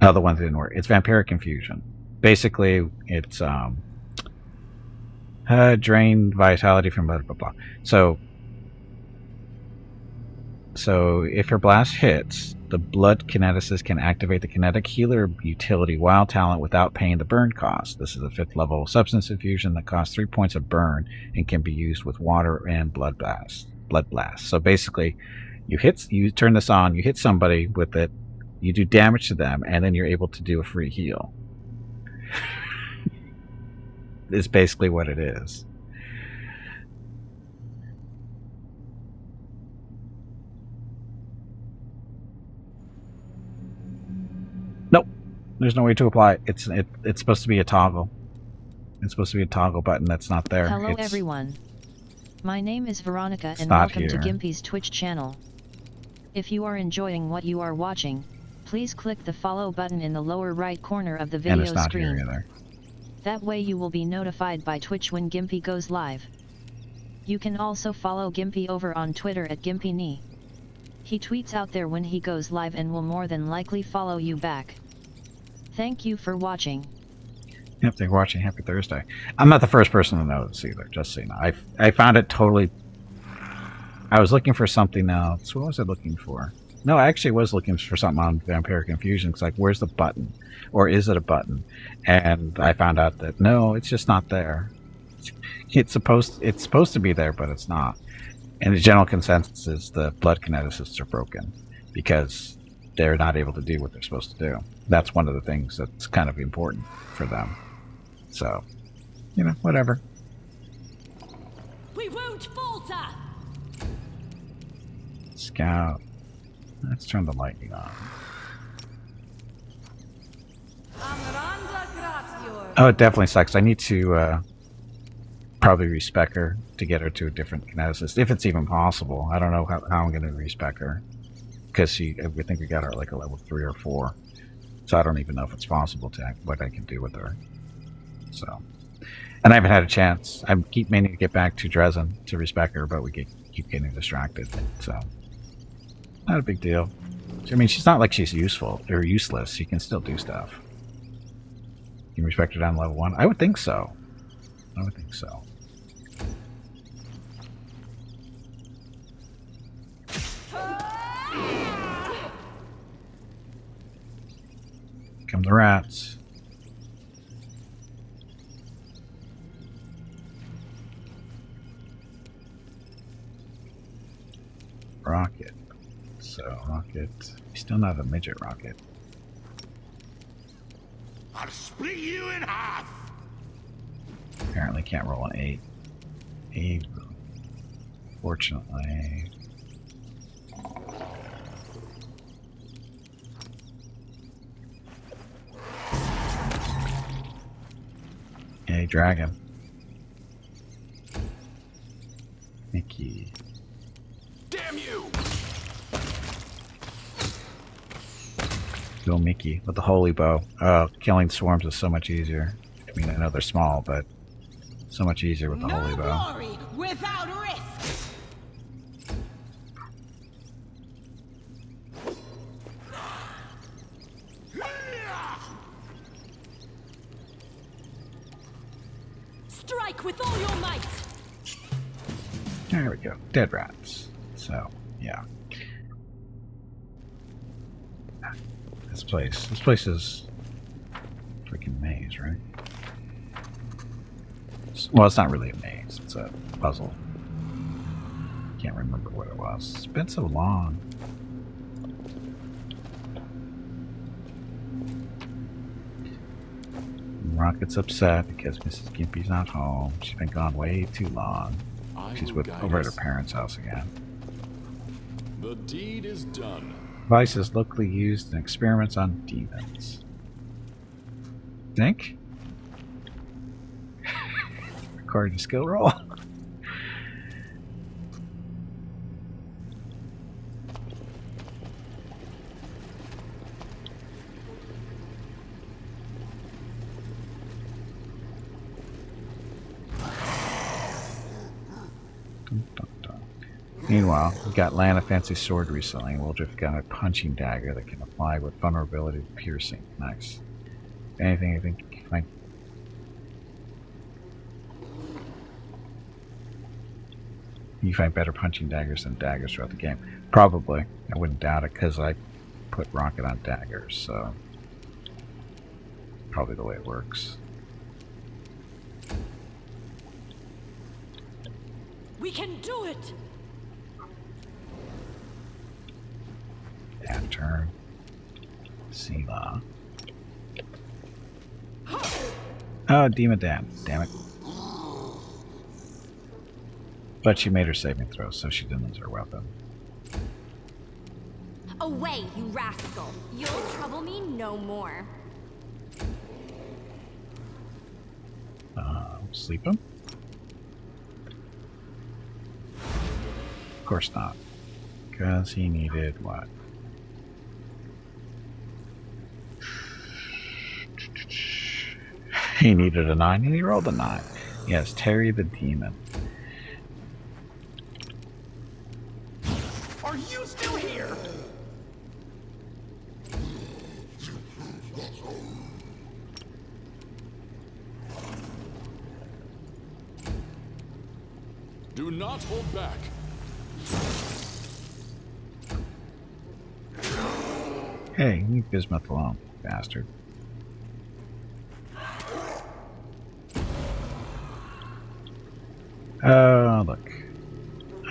Oh, the one that didn't work. It's Vampiric Infusion. Basically, it's drain vitality from blah blah blah. So if her blast hits, the blood kineticist can activate the kinetic healer utility while talent without paying the burn cost. This is a 5th level substance infusion that costs 3 points of burn and can be used with water and blood blast. So basically, you turn this on, you hit somebody with it, you do damage to them, and then you're able to do a free heal. It's basically what it is. Nope. There's no way to apply it. It's supposed to be a toggle. It's supposed to be a toggle button that's not there. Hello everyone. My name is Veronica and not welcome to here. Gimpy's Twitch channel. If you are enjoying what you are watching, please click the follow button in the lower right corner of the And video it's not screen. here either. That way you will be notified by Twitch when Gimpy goes live. You can also follow Gimpy over on Twitter at GimpyKnee. He tweets out there when he goes live and will more than likely follow you back. Thank you for watching. Yep, they're watching. Happy Thursday. I'm not the first person to know this either, just so you know. I found it totally... I was looking for something else. What was I looking for? No, I actually was looking for something on Vampiric Infusion. It's like, where's the button? Or is it a button? And I found out that, no, it's just not there. It's supposed to be there, but it's not. And the general consensus is the blood kineticists are broken because they're not able to do what they're supposed to do. That's one of the things that's kind of important for them. So, whatever. We won't falter. Scout. Let's turn the lightning on. Oh, it definitely sucks. I need to probably respec her to get her to a different kineticist, if it's even possible. I don't know how I'm going to respec her, because we think we got her like a level 3 or 4, so I don't even know if it's possible to what I can do with her. So, and I haven't had a chance. I keep meaning to get back to Dresden to respec her, but we keep getting distracted. So, not a big deal. I mean, she's not like she's useful or useless. She can still do stuff. You can respect her down to level 1? I would think so. I would think so. Come the rats. Rocket. So, rocket. We still not a midget rocket. I'll split you in half. Apparently can't roll an 8. 8. Fortunately. Yay, dragon. Mickey. Damn you! Go Mickey with the holy bow. Killing swarms is so much easier. I mean, I know they're small, but so much easier with the holy bow. Glory without risk. Strike with all your might. There we go. Dead rats. So, yeah. This place is freaking maze, right? Well, it's not really a maze. It's a puzzle. Can't remember what it was. It's been so long. Rocket's upset because Mrs. Gimpy's not home. She's been gone way too long. She's over at her parents' house again. The deed is done. Device is locally used in experiments on demons. Think? Record your skill roll. Meanwhile, we got Lana Fancy Sword recently, and Wildriff got a punching dagger that can apply with vulnerability to piercing. Nice. Anything I think you find. You find better punching daggers than daggers throughout the game. Probably. I wouldn't doubt it, because I put rocket on daggers, so probably the way it works. We can do it. Half turn. Sela. Oh, Demon Dan. Damn it. But she made her saving throw, so she didn't lose her weapon. Away, you rascal. You'll trouble me no more. Sleep him? Of course not. Because he needed what? He needed a 9 and he rolled a 9. Yes, Terry the Demon. Are you still here? Do not hold back. Hey, leave Bismuth alone, bastard. Oh, look.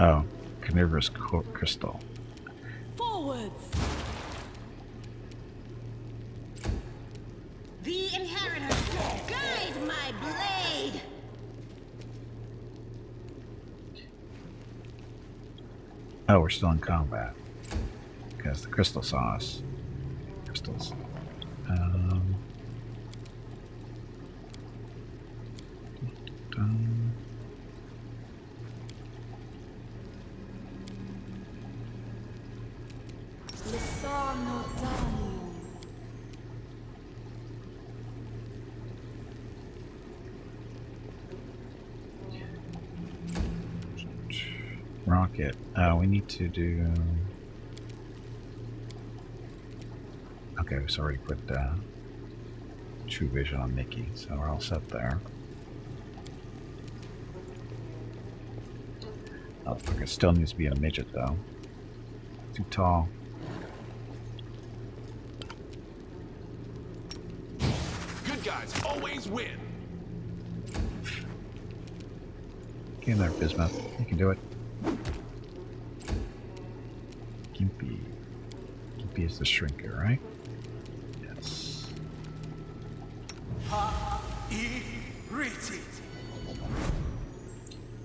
Oh, carnivorous crystal. Forwards! The inheritor, guide my blade! Oh, we're still in combat. Because the crystal saw us. Crystals. Dun. Rocket. We need to do... Okay, we've already put True Vision on Nikki, so we're all set there. Oh, look, it still needs to be a midget, though. Too tall. Good guys always win. Get in there, Bismuth. You can do it. Gimpy. Gimpy is the shrinker, right? Yes.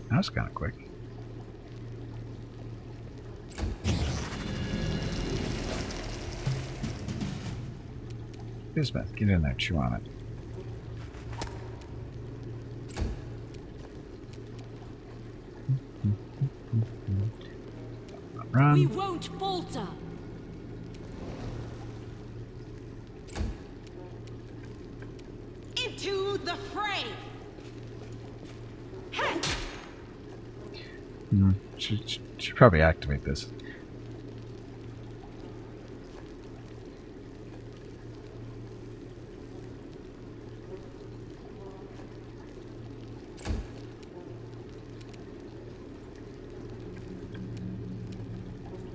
That was kind of quick. Bismuth, get in there, chew on it. Run. We won't falter! Into the fray! Hey! Should probably activate this.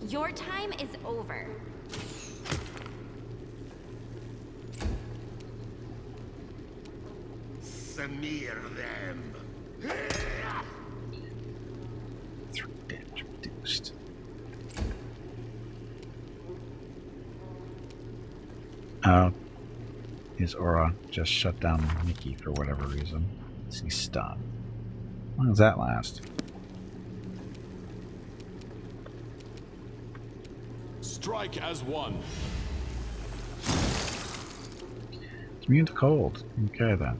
Your time is over. Smear them. Threat damage reduced. His aura just shut down Nikki for whatever reason. He's stunned. How long does that last? Strike as one. It's immune to cold. Okay then.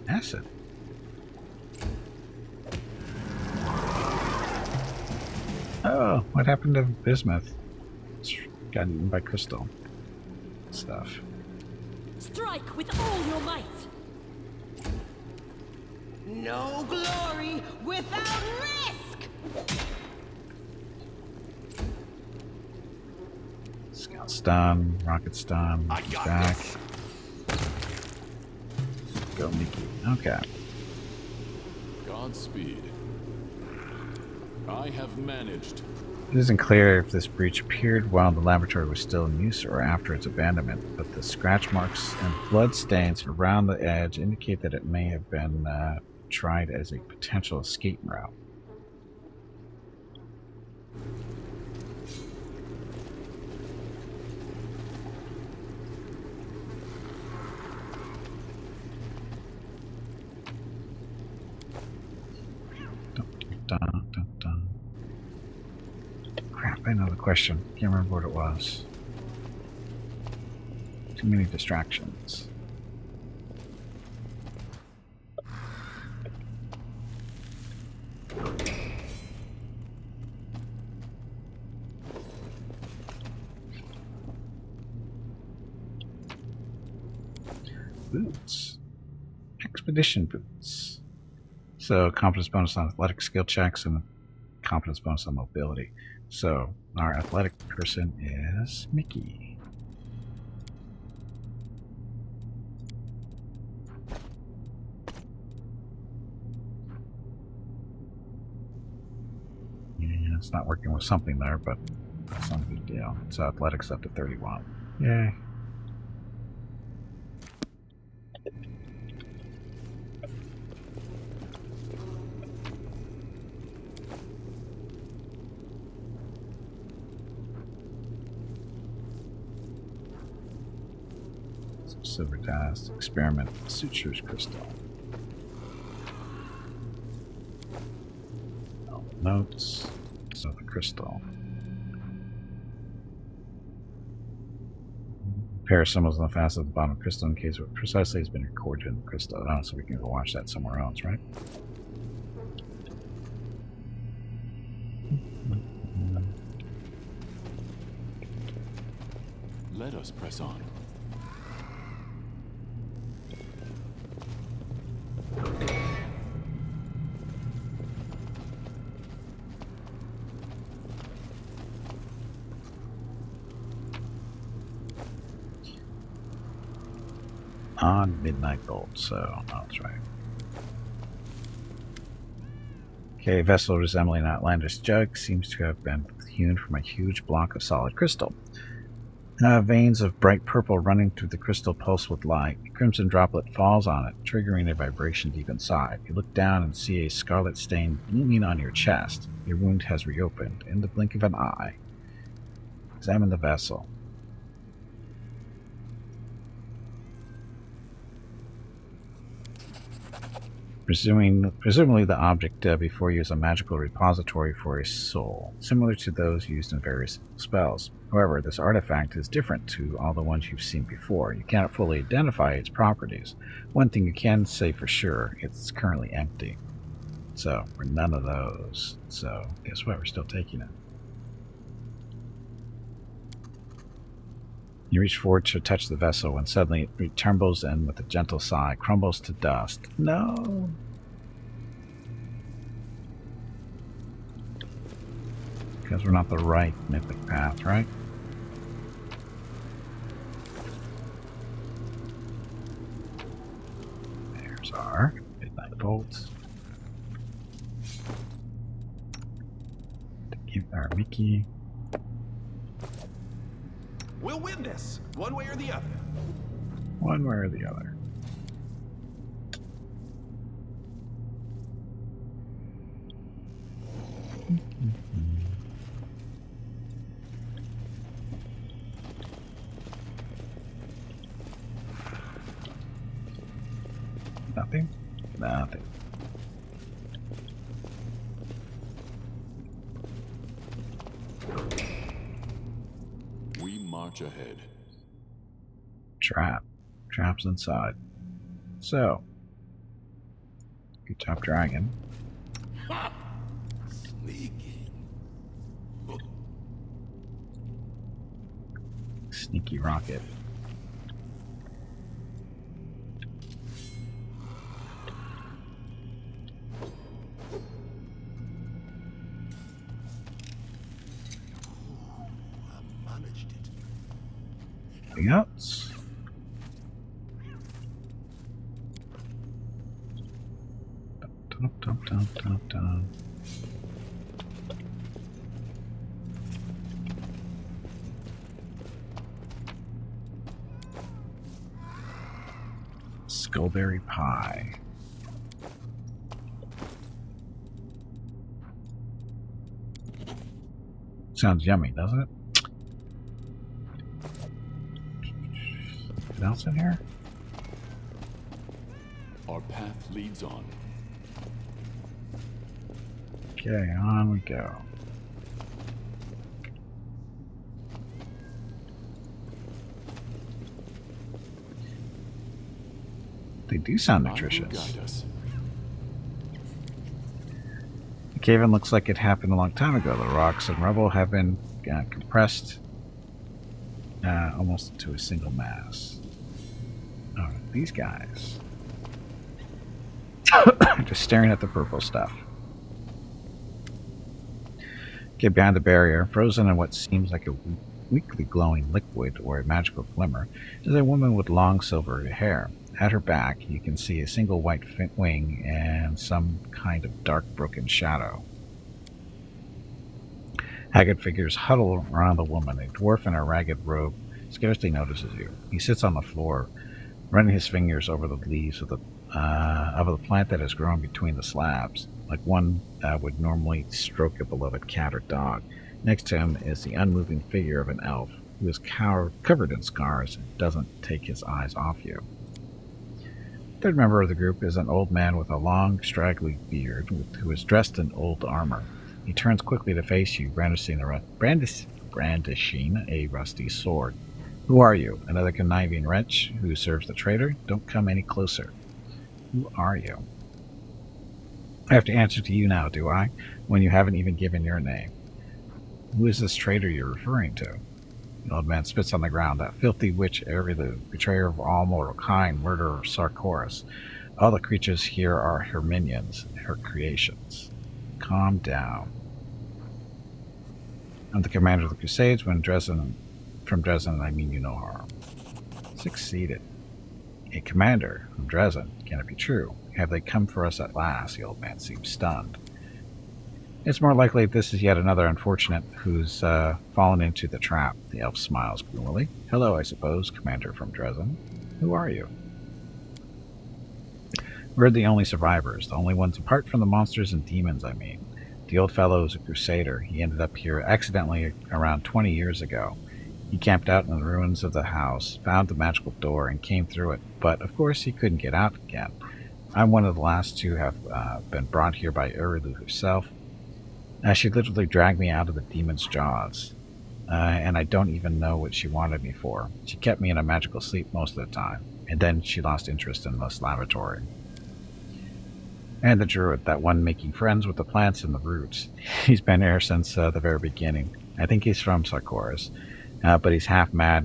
Acid. Oh, what happened to Bismuth? It's gotten eaten by crystal stuff. Strike with all your might! No glory without risk! Scout stun, rocket stun, I got back. this. Go Nikki. Okay. Godspeed. I have managed. It isn't clear if this breach appeared while the laboratory was still in use or after its abandonment, but the scratch marks and blood stains around the edge indicate that it may have been tried as a potential escape route. Dun, dun, dun. Crap, I know the question. Can't remember what it was. Too many distractions. Boots. Expedition boots. So, competence bonus on athletic skill checks and competence bonus on mobility. So, our athletic person is Mickey. Yeah, it's not working with something there, but that's not a big deal. So, athletics up to 31. Yay. silver dust. Experiment sutures crystal. Notes. So the crystal. Pair symbols on the facet of the bottom of the crystal in case what precisely has been recorded in the crystal. Oh, so we can go watch that somewhere else, right? Let us press on. On midnight bolt, so that's right. Okay, a vessel resembling an outlandish jug seems to have been hewn from a huge block of solid crystal. Veins of bright purple running through the crystal pulse with light. A crimson droplet falls on it, triggering a vibration deep inside. You look down and see a scarlet stain blooming on your chest. Your wound has reopened in the blink of an eye. Examine the vessel. Presumably the object before you is a magical repository for a soul, similar to those used in various spells. However, this artifact is different to all the ones you've seen before. You cannot fully identify its properties. One thing you can say for sure, it's currently empty. So, we're none of those. So, guess what? We're still taking it. You reach forward to touch the vessel when suddenly it tumbles in with a gentle sigh, crumbles to dust. No! Because we're not the right mythic path, right? There's our midnight bolt. To give our Mickey. We'll win this, one way or the other. One way or the other. Nothing? Nothing. We march ahead. Trap. Trap's inside. So. Good top dragon. Sneaky. Sneaky rocket. Anything else? Dun, dun, dun, dun, dun. Skullberry pie. Sounds yummy, doesn't it? Anything else in here? Our path leads on. Okay, on we go. They do sound nutritious. Guide us. The cave-in looks like it happened a long time ago. The rocks and rubble have been compressed almost into a single mass. Oh, these guys. Just staring at the purple stuff. Okay, behind the barrier, frozen in what seems like a weakly glowing liquid or a magical glimmer, is a woman with long silvery hair. At her back, you can see a single white wing and some kind of dark broken shadow. Haggard figures huddle around the woman. A dwarf in a ragged robe scarcely notices you. He sits on the floor, running his fingers over the leaves of the plant that has grown between the slabs, like one would normally stroke a beloved cat or dog. Next to him is the unmoving figure of an elf, who is covered in scars and doesn't take his eyes off you. Third member of the group is an old man with a long, straggly beard who is dressed in old armor. He turns quickly to face you, brandishing a rusty sword. Who are you? Another conniving wretch who serves the traitor? Don't come any closer. Who are you? I have to answer to you now, do I? When you haven't even given your name. Who is this traitor you're referring to? The old man spits on the ground. That filthy witch Erilu, betrayer of all mortal kind, murderer of Sarkoris. All the creatures here are her minions, her creations. Calm down. I'm the commander of the Crusades. From Dresden, I mean you no harm. Succeeded. A commander from Dresden. Can it be true? Have they come for us at last? The old man seems stunned. It's more likely this is yet another unfortunate who's fallen into the trap. The elf smiles gloomily. Hello, I suppose, commander from Dresden. Who are you? We're the only survivors, the only ones apart from the monsters and demons, I mean. The old fellow is a crusader. He ended up here accidentally around 20 years ago. He camped out in the ruins of the house, found the magical door, and came through it, but of course he couldn't get out again. I'm one of the last to have been brought here by Erilu herself. She literally dragged me out of the demon's jaws, and I don't even know what she wanted me for. She kept me in a magical sleep most of the time, and then she lost interest in this laboratory. And the druid, that one making friends with the plants and the roots. He's been here since the very beginning. I think he's from Sarkoris, but he's half mad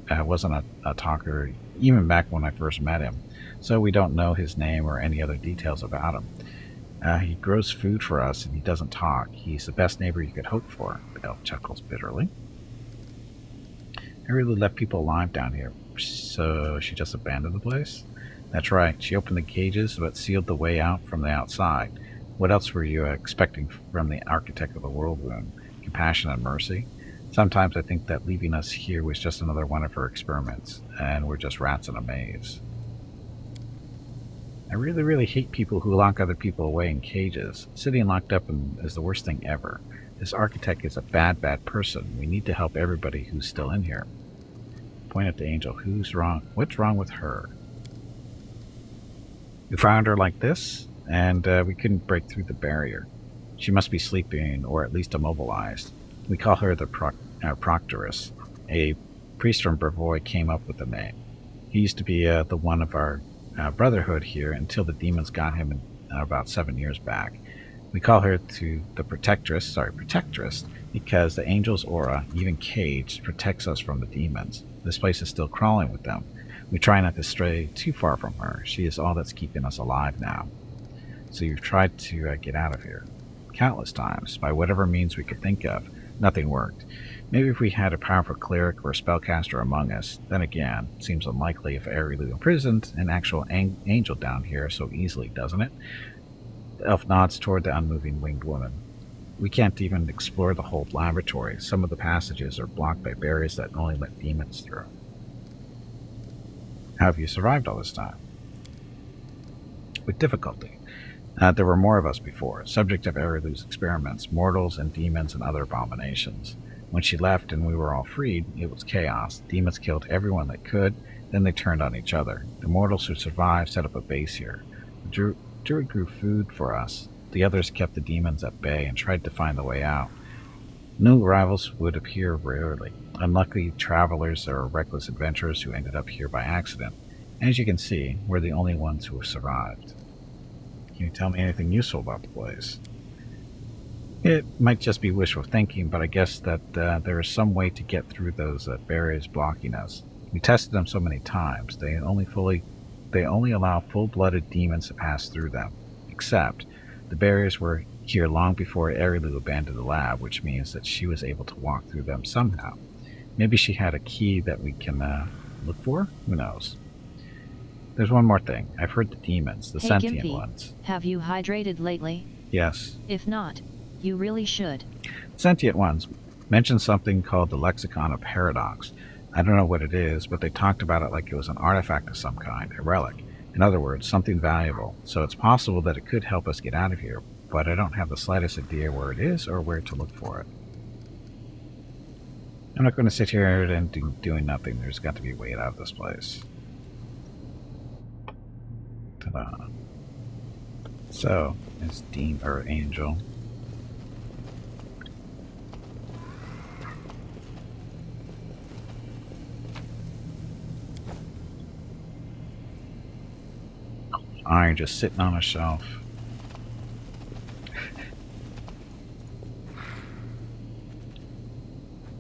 and wasn't a talker even back when I first met him, so we don't know his name or any other details about him. He grows food for us, and he doesn't talk. He's the best neighbor you could hope for. The elf chuckles bitterly. I really left people alive down here, so she just abandoned the place? That's right. She opened the cages, but sealed the way out from the outside. What else were you expecting from the architect of the world wound? Compassion and mercy? Sometimes I think that leaving us here was just another one of her experiments, and we're just rats in a maze. I really, really hate people who lock other people away in cages. Sitting locked up is the worst thing ever. This architect is a bad, bad person. We need to help everybody who's still in here. Point at the angel. Who's wrong? What's wrong with her? We found her like this, and we couldn't break through the barrier. She must be sleeping, or at least immobilized. We call her the Proctoress. A priest from Brevoy came up with the name. He used to be the one of our brotherhood here until the demons got him about 7 years back. We call her the Protectress, because the angel's aura, even caged, protects us from the demons. This place is still crawling with them. We try not to stray too far from her. She is all that's keeping us alive now. So you've tried to get out of here. Countless times, by whatever means we could think of. Nothing worked. Maybe if we had a powerful cleric or a spellcaster among us, then again, seems unlikely if Erilu imprisoned an actual angel down here so easily, doesn't it? The elf nods toward the unmoving winged woman. We can't even explore the whole laboratory. Some of the passages are blocked by barriers that only let demons through. How have you survived all this time? With difficulty. There were more of us before, subject of Erilu's experiments, mortals and demons and other abominations. When she left and we were all freed, it was chaos. Demons killed everyone they could, then they turned on each other. The mortals who survived set up a base here. The druid grew food for us. The others kept the demons at bay and tried to find the way out. New arrivals would appear rarely. Unlucky travelers or reckless adventurers who ended up here by accident. As you can see, we're the only ones who have survived. Can you tell me anything useful about the place? It might just be wishful thinking, but I guess that there is some way to get through those barriers blocking us. We tested them so many times. They only allow full-blooded demons to pass through them. Except, the barriers were here long before Erilu abandoned the lab, which means that she was able to walk through them somehow. Maybe she had a key that we can look for? Who knows? There's one more thing. I've heard the demons, the sentient Gimpy, ones. Have you hydrated lately? Yes. If not, you really should. Sentient ones mentioned something called the Lexicon of Paradox. I don't know what it is, but they talked about it like it was an artifact of some kind, a relic. In other words, something valuable. So it's possible that it could help us get out of here, but I don't have the slightest idea where it is or where to look for it. I'm not going to sit here and doing nothing. There's got to be a way out of this place. Ta-da. So, it's Dean or Angel. Iron just sitting on a shelf.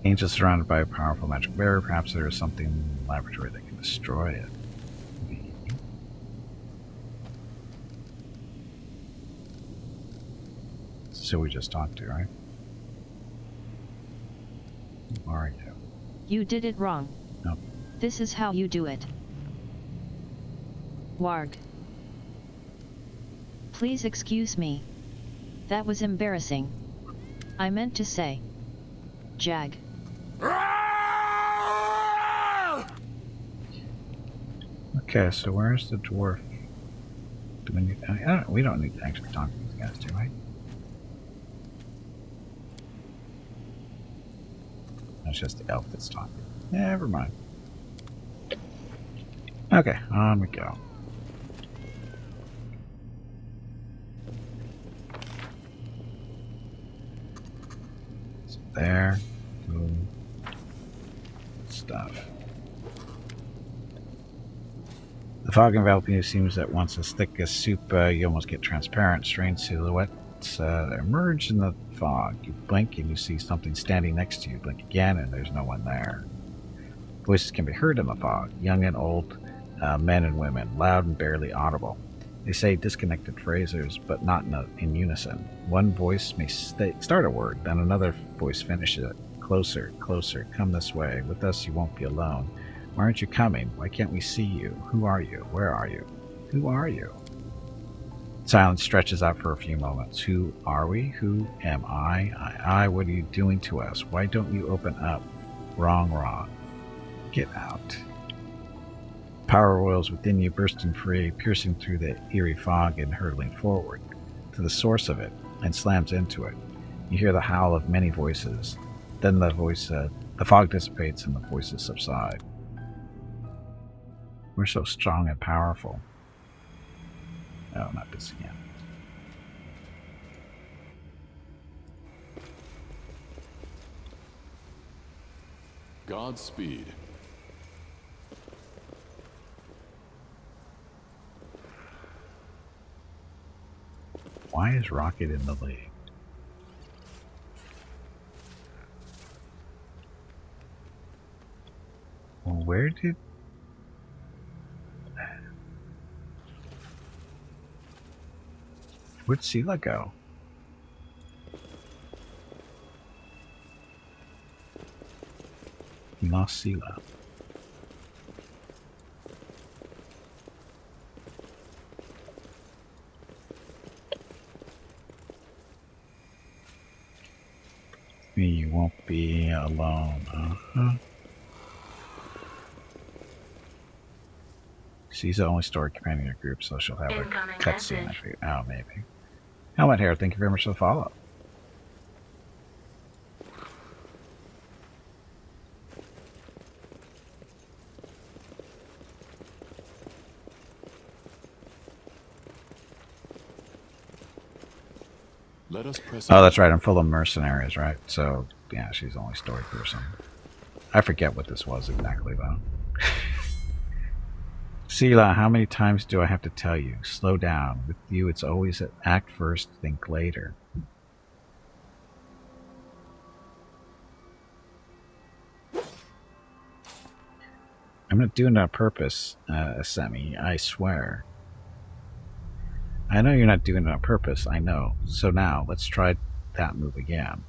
Angel surrounded by a powerful magic barrier. Perhaps there is something in the laboratory that can destroy it. So we just talked to, right? Who are you? You did it wrong. No. This is how you do it. Warg. Please excuse me. That was embarrassing. I meant to say. Jag. Okay, so where's the dwarf? Do we need? We don't need to actually talk to these guys, do we? That's just the elf that's talking. Never mind. Okay, on we go. So there. Boom. Stuff. The fog enveloping you seems that once as thick as soup, you almost get transparent. Strange silhouettes emerge in the fog. You blink and you see something standing next to you. Blink again and there's no one there. Voices can be heard in the fog, young and old, men and women, loud and barely audible. They say disconnected phrases, but not in unison. One voice may start a word, then another voice finishes it. Closer, closer, come this way. With us you won't be alone. Why aren't you coming? Why can't we see you? Who are you? Where are you? Who are you? Silence stretches out for a few moments. Who are we? Who am I? What are you doing to us? Why don't you open up? Wrong, wrong. Get out. Power oils within you bursting free, piercing through the eerie fog and hurtling forward to the source of it, and slams into it. You hear the howl of many voices. Then the fog dissipates and the voices subside. We're so strong and powerful. Oh, not this again. Godspeed. Why is Rocket in the league? Well, where did... Where'd Sela go? He lost Sela. You won't be alone, uh-huh. She's the only story companion in your group, so she'll have a cutscene. Oh, maybe. Helmet Hair, thank you very much for the follow. Let us press Oh, that's right. I'm full of mercenaries, right? So, yeah, she's the only story person. I forget what this was exactly, though. Sela, how many times do I have to tell you? Slow down. With you, it's always act first, think later. I'm not doing it on purpose, Semi. I swear. I know you're not doing it on purpose, I know. So now, let's try that move again.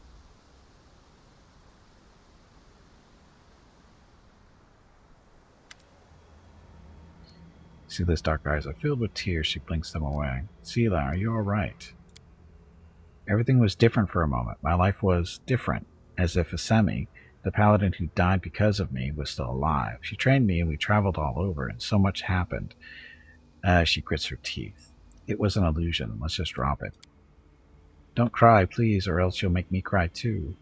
Sela's dark eyes are filled with tears. She blinks them away. Sela, are you alright? Everything was different for a moment. My life was different, as if Asemi, the paladin who died because of me, was still alive. She trained me and we traveled all over, and so much happened. She grits her teeth. It was an illusion. Let's just drop it. Don't cry, please, or else you'll make me cry too.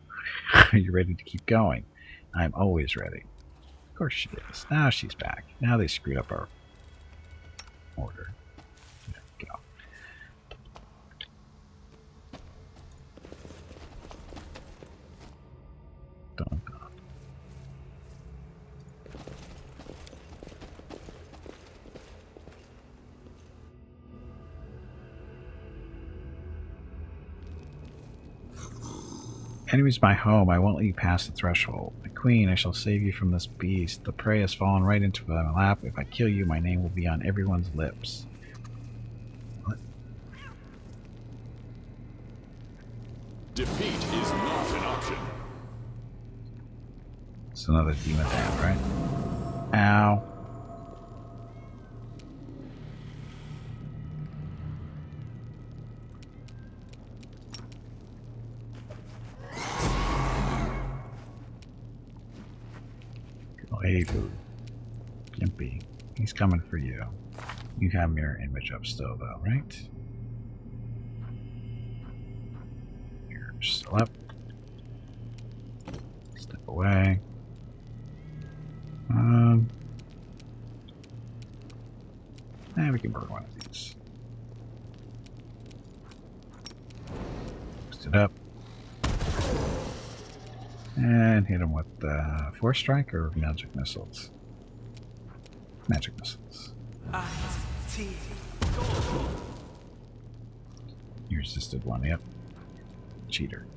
Are you ready to keep going? I'm always ready. Of course she is. Now she's back. Now they screwed up our order. There we go. Dun, dun. Enemy's my home. I won't let you pass the threshold. The queen, I shall save you from this beast. The prey has fallen right into my lap. If I kill you, my name will be on everyone's lips. What? Defeat is not an option. It's another demon down, right? Ow. Hey, boo. Gimpy. He's coming for you. You have mirror image up still, though, right? You're still up. Step away. We can burn one of these. Boost it up. And hit him with Force Strike or Magic Missiles? Magic Missiles. You resisted one, yep. Cheater.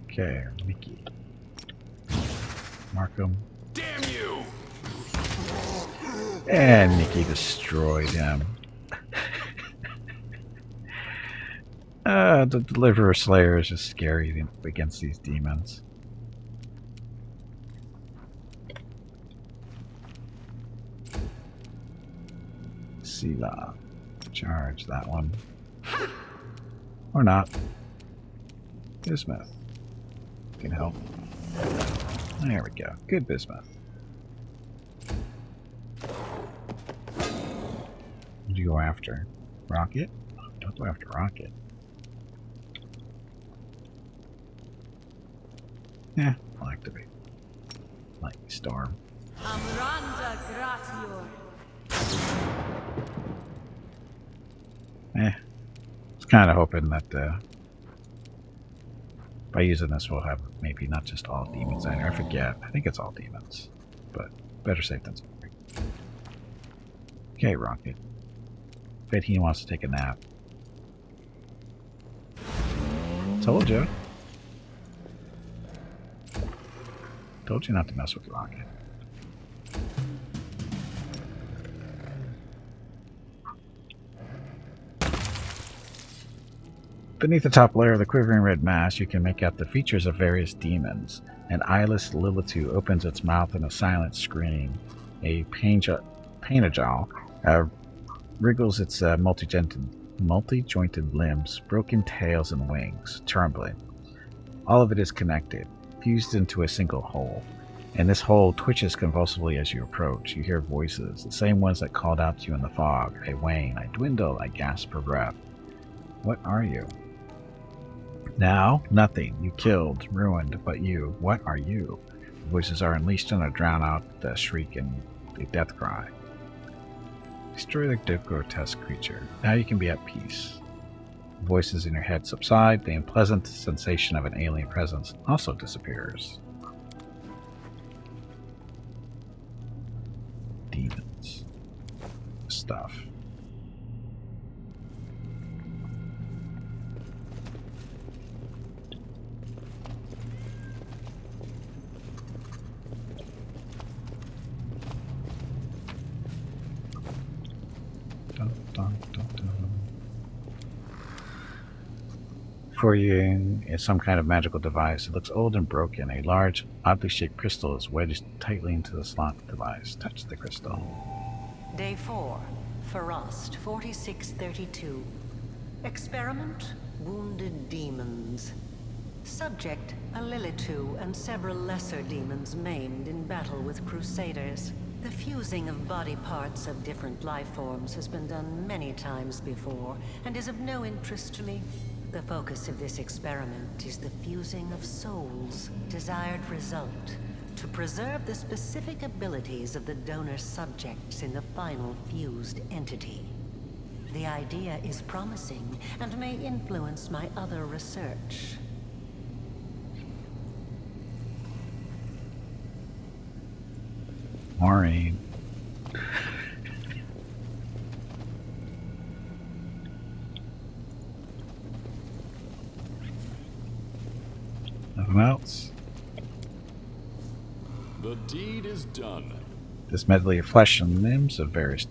Okay, Mickey. Mark him. Damn you! And Mickey destroyed him. The Deliverer Slayer is just scary against these demons. Sela. Charge that one. Or not. Bismuth. Can help. There we go. Good bismuth. What do you go after? Rocket? Don't go after Rocket. Yeah, I'll activate. Lightning Storm. Amranda gratior. I was kind of hoping that by using this we'll have maybe not just all demons in here. I forget. I think it's all demons. But better safe than sorry. Okay, Rocket. Bet he wants to take a nap. Told you. Told you not to mess with Rocket. Beneath the top layer of the quivering red mass, you can make out the features of various demons. An eyeless Lilitu opens its mouth in a silent scream. A Painajal wriggles its multi-jointed limbs, broken tails, and wings, trembling. All of it is connected, fused into a single whole. And this whole twitches convulsively as you approach. You hear voices, the same ones that called out to you in the fog. I wane, I dwindle, I gasp for breath. What are you? Now, nothing. You killed, ruined, but you. What are you? The voices are unleashed and drown out the shriek and the death cry. Destroy the grotesque creature. Now you can be at peace. The voices in your head subside. The unpleasant sensation of an alien presence also disappears. Demons. Stuff. Dun, dun, dun, dun. For you is some kind of magical device. It looks old and broken. A large, oddly shaped crystal is wedged tightly into the slot device. Touch the crystal. Day 4. Frost, 4632. Experiment, wounded demons. Subject, a Lilitu and several lesser demons maimed in battle with Crusaders. The fusing of body parts of different life forms has been done many times before, and is of no interest to me. The focus of this experiment is the fusing of souls, desired result, to preserve the specific abilities of the donor subjects in the final fused entity. The idea is promising and may influence my other research. Maureen. Nothing else? The deed is done. This medley of flesh and limbs of various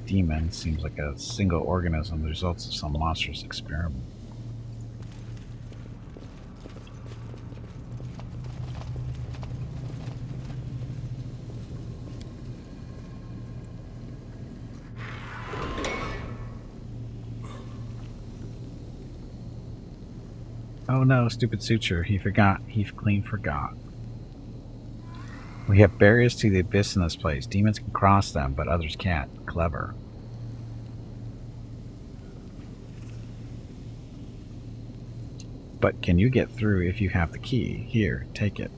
demons seems like a single organism, the results of some monstrous experiment. Oh no, stupid suture. He clean forgot. We have barriers to the abyss in this place. Demons can cross them, but others can't. Clever. But can you get through if you have the key? Here, take it.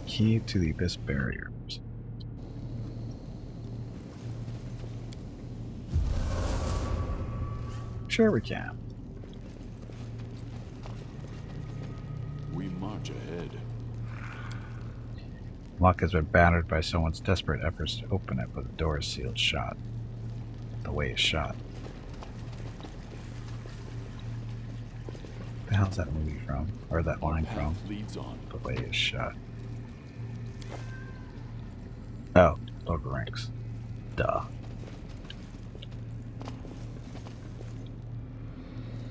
Key to the abyss barriers. Sure we can. We march ahead. Lock has been battered by someone's desperate efforts to open it, but the door is sealed shut. The way is shut. The hell's that movie from? Or that line from? Leads on. The way is shut. Oh, Lord of the Rings. Duh.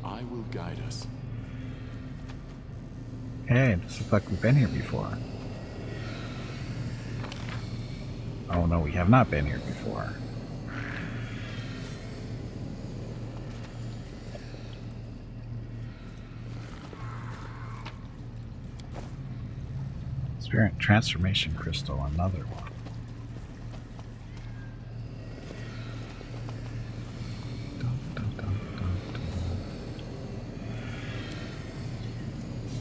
I will guide us. Hey, this looks like we've been here before. Oh no, we have not been here before. Spirit Transformation Crystal, another one.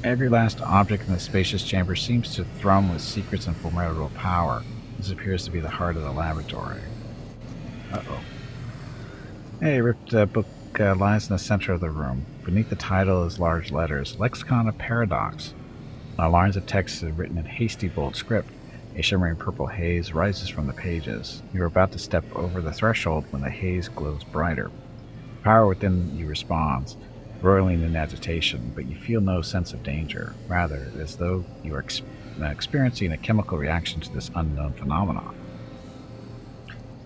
Every last object in the spacious chamber seems to thrum with secrets and formidable power. This appears to be the heart of the laboratory. Uh-oh. Hey, ripped book lies in the center of the room. Beneath the title is large letters, Lexicon of Paradox. Now lines of text are written in hasty, bold script. A shimmering purple haze rises from the pages. You are about to step over the threshold when the haze glows brighter. Power within you responds, roiling in agitation, but you feel no sense of danger. Rather, as though you are experiencing a chemical reaction to this unknown phenomenon.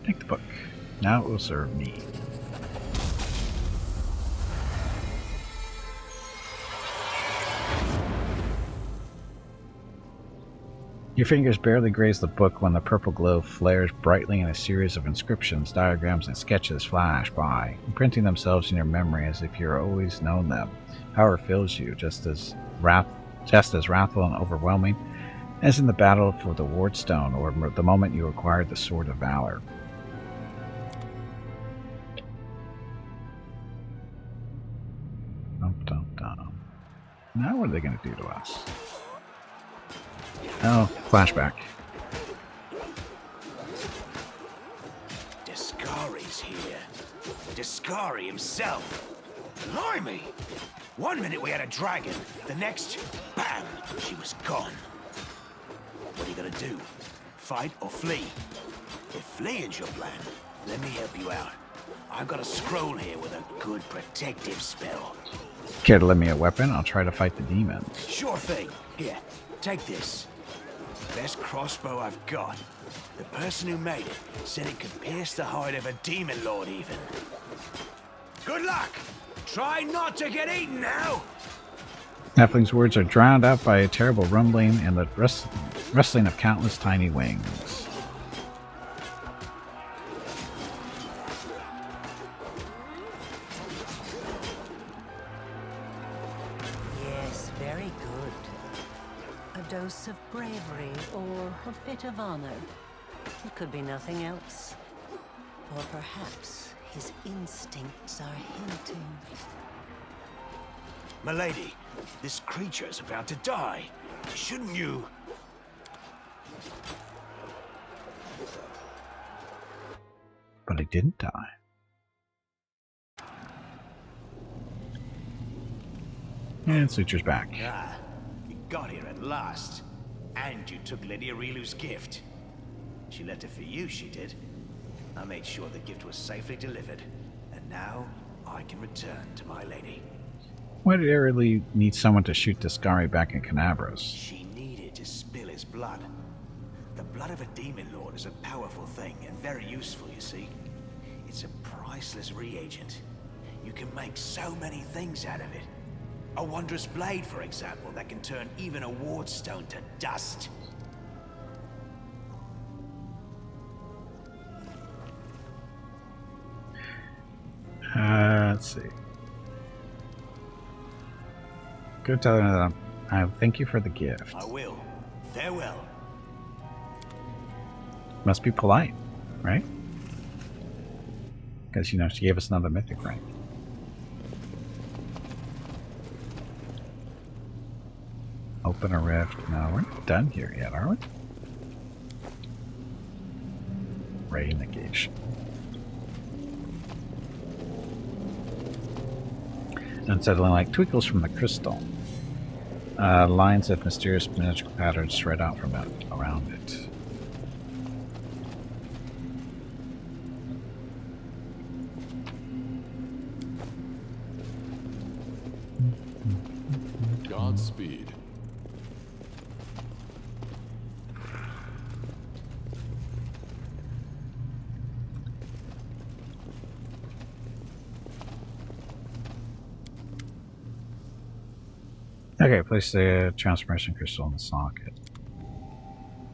Take the book. Now it will serve me. Your fingers barely graze the book when the purple glow flares brightly and a series of inscriptions, diagrams, and sketches flash by, imprinting themselves in your memory as if you had always known them. Power fills you, just as wrathful and overwhelming as in the battle for the Wardstone or the moment you acquired the Sword of Valor. Dum, dum, dum. Now what are they going to do to us? Oh, flashback. Discari's here. Discari himself. Blimey! One minute we had a dragon, the next, bam, she was gone. What are you gonna do? Fight or flee? If fleeing's your plan, let me help you out. I've got a scroll here with a good protective spell. Care to lend me a weapon? I'll try to fight the demons. Sure thing. Here, take this. Best crossbow I've got. The person who made it said it could pierce the hide of a demon lord even. Good luck! Try not to get eaten now! Halfling's words are drowned out by a terrible rumbling and the rustling of countless tiny wings. Yes, very good. A dose of bravery or a bit of honor. It could be nothing else. Or perhaps his instincts are hinting. Milady, this creature's about to die. Shouldn't you... But he didn't die. And Suture's back. Ah, you got here at last. And you took Lady Aurilu's gift. She left it for you, she did. I made sure the gift was safely delivered. And now, I can return to my lady. Why did Aurilu need someone to shoot Discari back in Canabros? She needed to spill his blood. The blood of a demon lord is a powerful thing, and very useful, you see. It's a priceless reagent. You can make so many things out of it. A wondrous blade, for example, that can turn even a wardstone to dust. Let's see. Go tell her that I thank you for the gift. I will. Farewell. Must be polite, right? Because, you know, she gave us another mythic rank. Open a rift. No, we're not done here yet, are we? Ray negation. Unsettling like twinkles from the crystal. Lines of mysterious magical patterns spread out from it, around it. Godspeed. Okay, place the transformation crystal in the socket.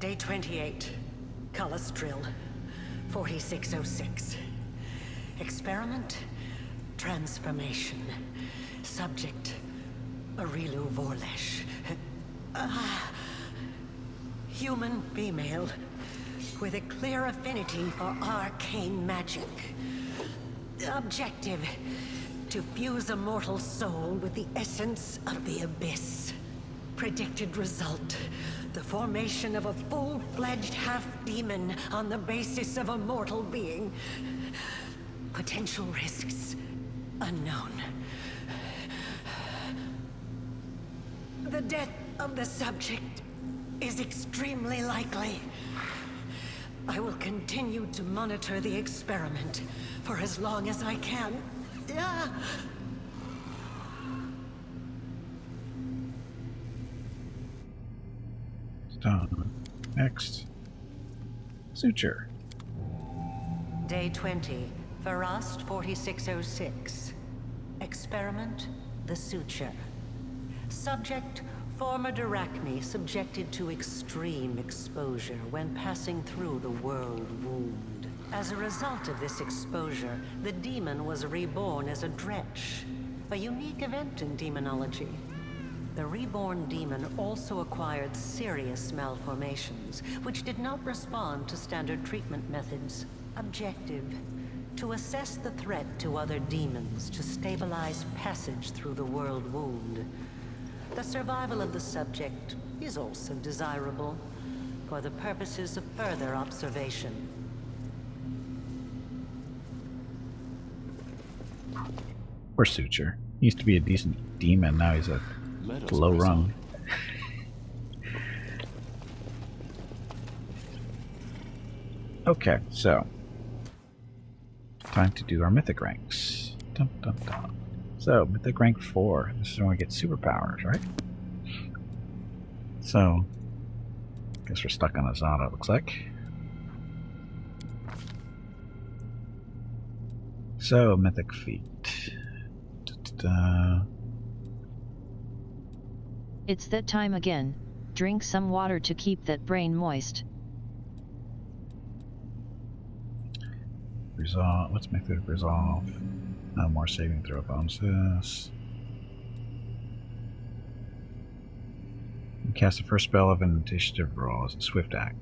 Day 28. Cullis drill. 4606. Experiment. Transformation. Subject. Aurilu Vorlesh. Human female. With a clear affinity for arcane magic. Objective. To fuse a mortal soul with the essence of the abyss. Predicted result. The formation of a full-fledged half-demon on the basis of a mortal being. Potential risks unknown. The death of the subject is extremely likely. I will continue to monitor the experiment for as long as I can. Done. Next. Suture. Day 20. Farast 4606. Experiment, the suture. Subject, former Arachne subjected to extreme exposure when passing through the world wound. As a result of this exposure, the demon was reborn as a dretch, a unique event in demonology. The reborn demon also acquired serious malformations, which did not respond to standard treatment methods. Objective: to assess the threat to other demons to stabilize passage through the world wound. The survival of the subject is also desirable for the purposes of further observation. Poor Suture. He used to be a decent demon, now he's a low rung. Okay, so time to do our mythic ranks. Dun, dun, dun. So, mythic rank 4. This is when we get superpowers, right? So, guess we're stuck on Azata, it looks like. So, mythic feat. It's that time again. Drink some water to keep that brain moist. Resolve. Let's make the resolve. No more saving throw bonuses. cast the first spell of an initiative roll as a swift act.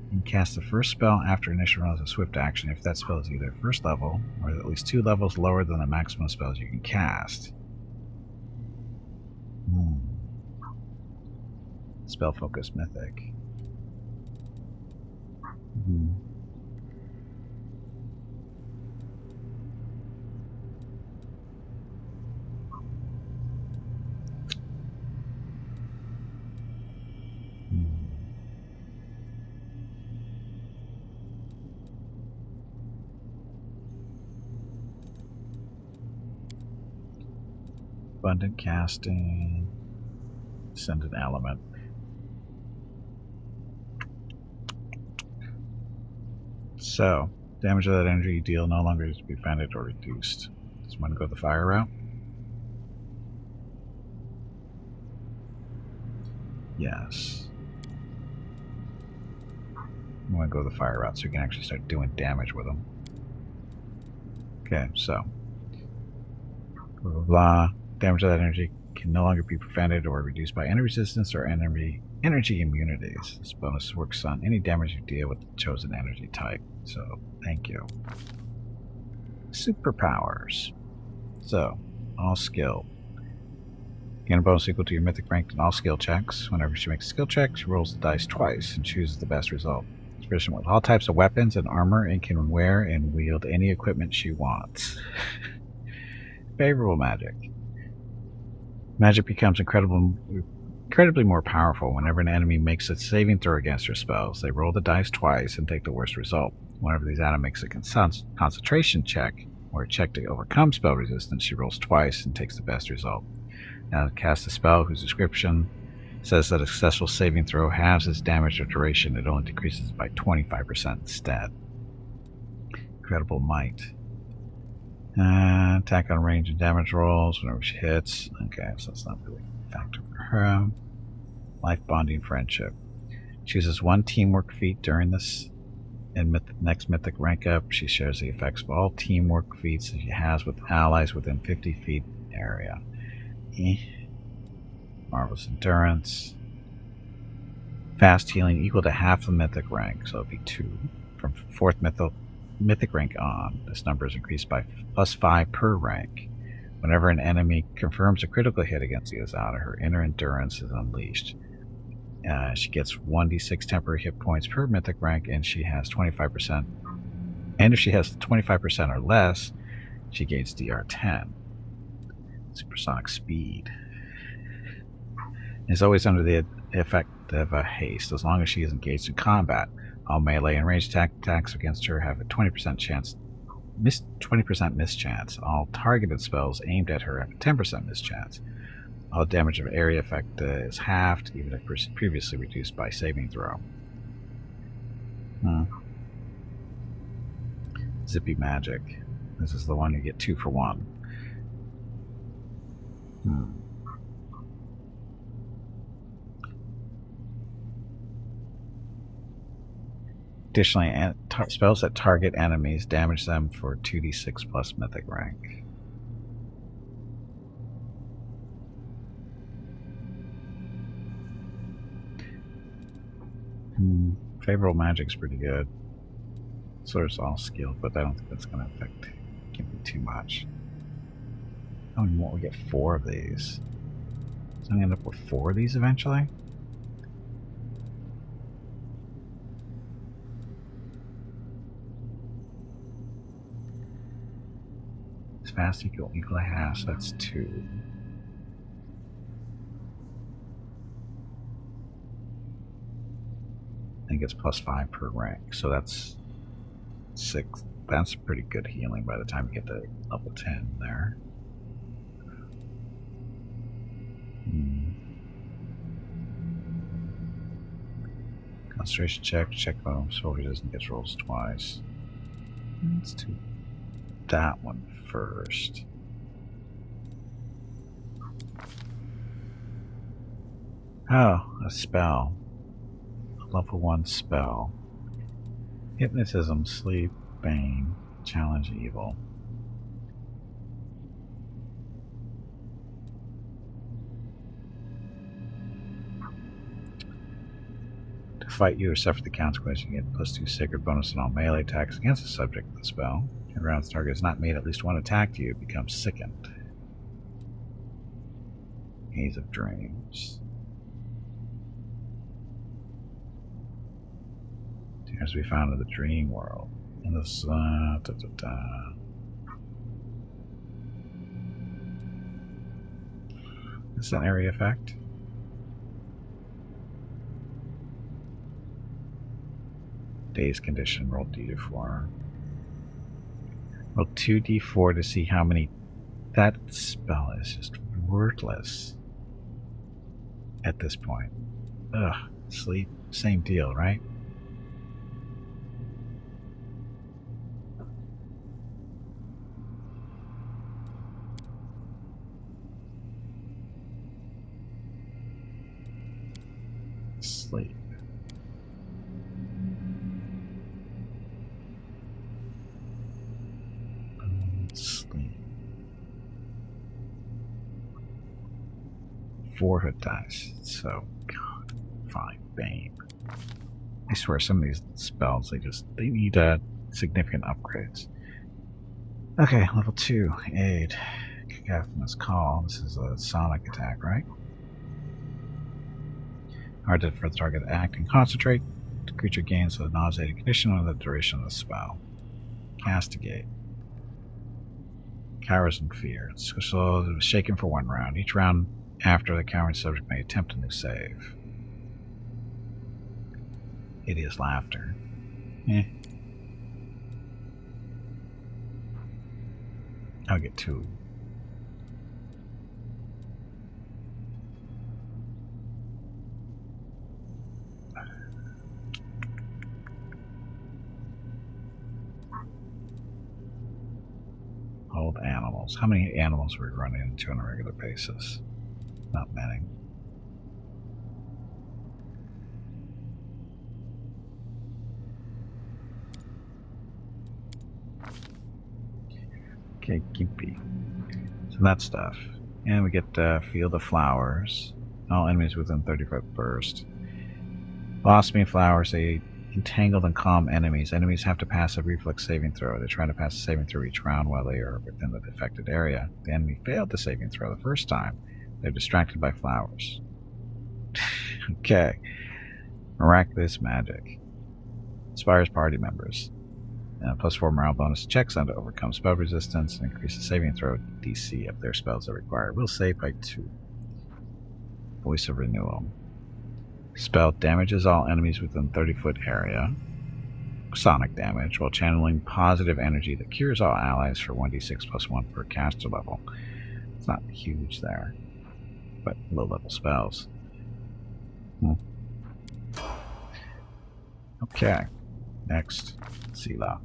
You can cast the first spell after initiative roll as a swift action if that spell is either first level or at least 2 levels lower than the maximum spells you can cast. Spell focus mythic. Abundant casting. Send an element. So, damage of that energy you deal no longer is to be defended or reduced. Does you want to go the fire route? Yes. You want to go the fire route so you can actually start doing damage with them. Okay, so. Blah, blah, blah. Damage of that energy can no longer be prevented or reduced by enemy resistance or energy immunities. This bonus works on any damage you deal with the chosen energy type. So, thank you. Superpowers. So, all skill. Gain a bonus equal to your mythic rank in all skill checks. Whenever she makes a skill check, she rolls the dice twice and chooses the best result. She's proficient with all types of weapons and armor and can wear and wield any equipment she wants. Favorable magic. Magic becomes incredibly more powerful whenever an enemy makes a saving throw against her spells. They roll the dice twice and take the worst result. Whenever the Azata makes a concentration check or a check to overcome spell resistance, she rolls twice and takes the best result. Now, cast a spell whose description says that a successful saving throw halves its damage or duration. It only decreases by 25% instead. Incredible might. Attack on range and damage rolls whenever she hits. Okay, so that's not really a factor for her. Life bonding friendship. Chooses one teamwork feat during this and next mythic rank up. She shares the effects of all teamwork feats that she has with allies within 50 feet area. Marvelous endurance. Fast healing equal to half the mythic rank, so it'd be 2. From 4th mythic rank on, this number is increased by +5 per rank. Whenever an enemy confirms a critical hit against the Azata, her inner endurance is unleashed. She gets 1d6 temporary hit points per mythic rank, and she has 25%. And if she has 25% or less, she gains DR10. Supersonic speed. Is always under the effect of a haste. As long as she is engaged in combat, all melee and ranged attacks against her have a 20% miss chance. All targeted spells aimed at her have a 10% miss chance. All damage of area effect is halved, even if previously reduced by saving throw. Zippy magic. This is the one you get 2 for 1. Additionally, spells that target enemies damage them for 2d6 plus mythic rank. Favorable magic's pretty good. So is all skill, but I don't think that's going to affect Gimpy too much. How many more? We get 4 of these. So I'm going to end up with 4 of these eventually? Fast equal to half, so that's 2. I think it's +5 per rank, so that's 6. That's pretty good healing by the time you get to level 10 there. Concentration check home, so he doesn't get rolls twice. Let's do that one first. Oh, a spell. A level 1 spell. Hypnotism, sleep, bane, challenge evil. To fight you or suffer the consequence, you get +2 sacred bonus on all melee attacks against the subject of the spell. If round's target has not made at least one attack to you, it becomes sickened. Haze of Dreams. As we found in the dream world. In this Is that an area effect? Day's condition, roll d4. Roll 2d4 to see how many. That spell is just worthless at this point. Ugh, sleep, same deal, right? Sleep. Sleep. 4 hit dice. So, God, fine, Bane. I swear, some of these spells, they need significant upgrades. Okay, level 2, Aid. Cacophonous Call. This is a sonic attack, right? Hard to for the target to act and concentrate. The creature gains a nauseating condition on the duration of the spell. Castigate. Cowers in fear. So it was shaken for 1 round. Each round after, the cowering subject may attempt a new save. Hideous laughter. I'll get 2. Hold animals. How many animals are we running into on a regular basis? Not many. Okay, Gimpy. So that stuff. And we get Field of Flowers. All enemies within 30-foot burst. Blossomy flowers, they entangled and calm enemies. Enemies have to pass a reflex saving throw. They try to pass a saving throw each round while they are within the affected area. The enemy failed the saving throw the first time. They're distracted by flowers. Okay. Miraculous magic. Inspires party members. +4 morale bonus checks on to overcome spell resistance and increase the saving throw DC of their spells that require. Will save by 2. Voice of Renewal. Spell damages all enemies within 30-foot area. Sonic damage, while channeling positive energy that cures all allies for 1d6 +1 per caster level. It's not huge there, but low-level spells. Okay, next, Sela.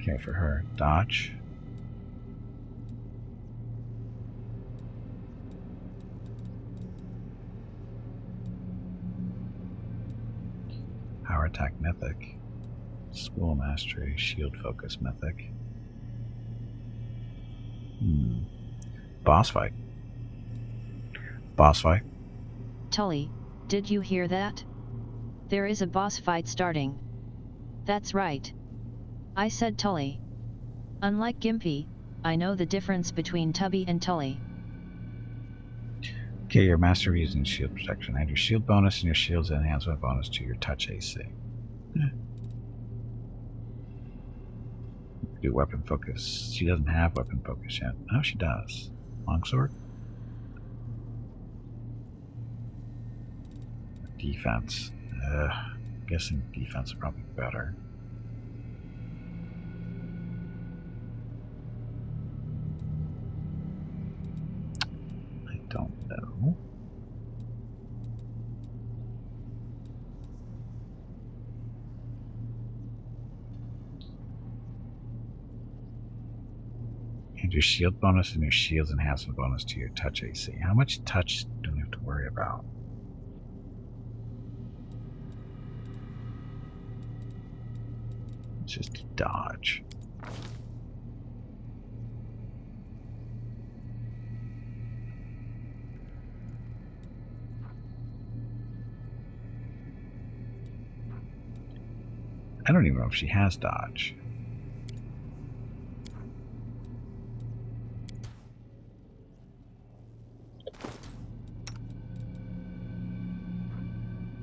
Okay, for her, dodge. Power attack mythic. School mastery, shield focus mythic. Boss fight. Boss fight. Tully, did you hear that? There is a boss fight starting. That's right. I said Tully. Unlike Gimpy, I know the difference between Tubby and Tully. Okay, your master using shield protection. Add your shield bonus and your shield's enhancement bonus to your touch AC. Do weapon focus. She doesn't have weapon focus yet. Oh, she does. Longsword. Defense. Guessing defense is probably better. I don't know. And your shield bonus and your shield's enhancement bonus to your touch AC. How much touch do we have to worry about? It's just a dodge. I don't even know if she has dodge.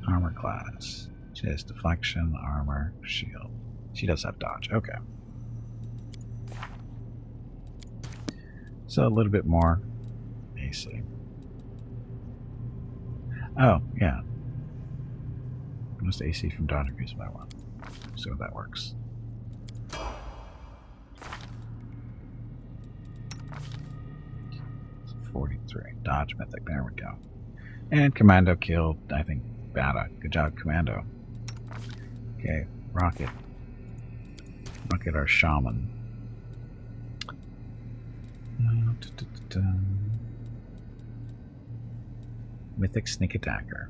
Armor class. She has deflection, armor, shield. She does have dodge. Okay. So a little bit more AC. Oh, yeah. Most AC from dodge increase by 1. So that works. $43. Dodge mythic. There we go. And Commando killed, I think, Bada. Good job, Commando. Okay, Rocket. Rocket, our shaman. Mythic sneak attacker.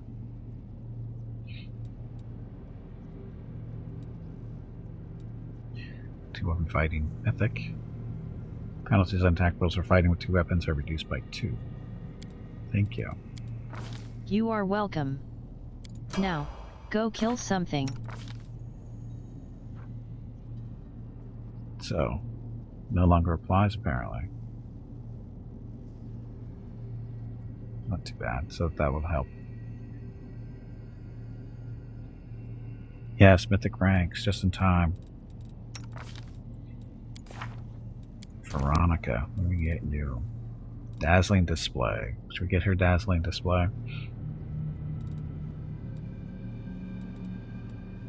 Two-weapon fighting mythic. Penalties on attack rolls for fighting with 2 weapons are reduced by 2. Thank you. You are welcome. Now, go kill something. So, no longer applies apparently. Not too bad, so that will help. Yes, mythic ranks, just in time. Veronica, let me get you. Dazzling display. Should we get her dazzling display?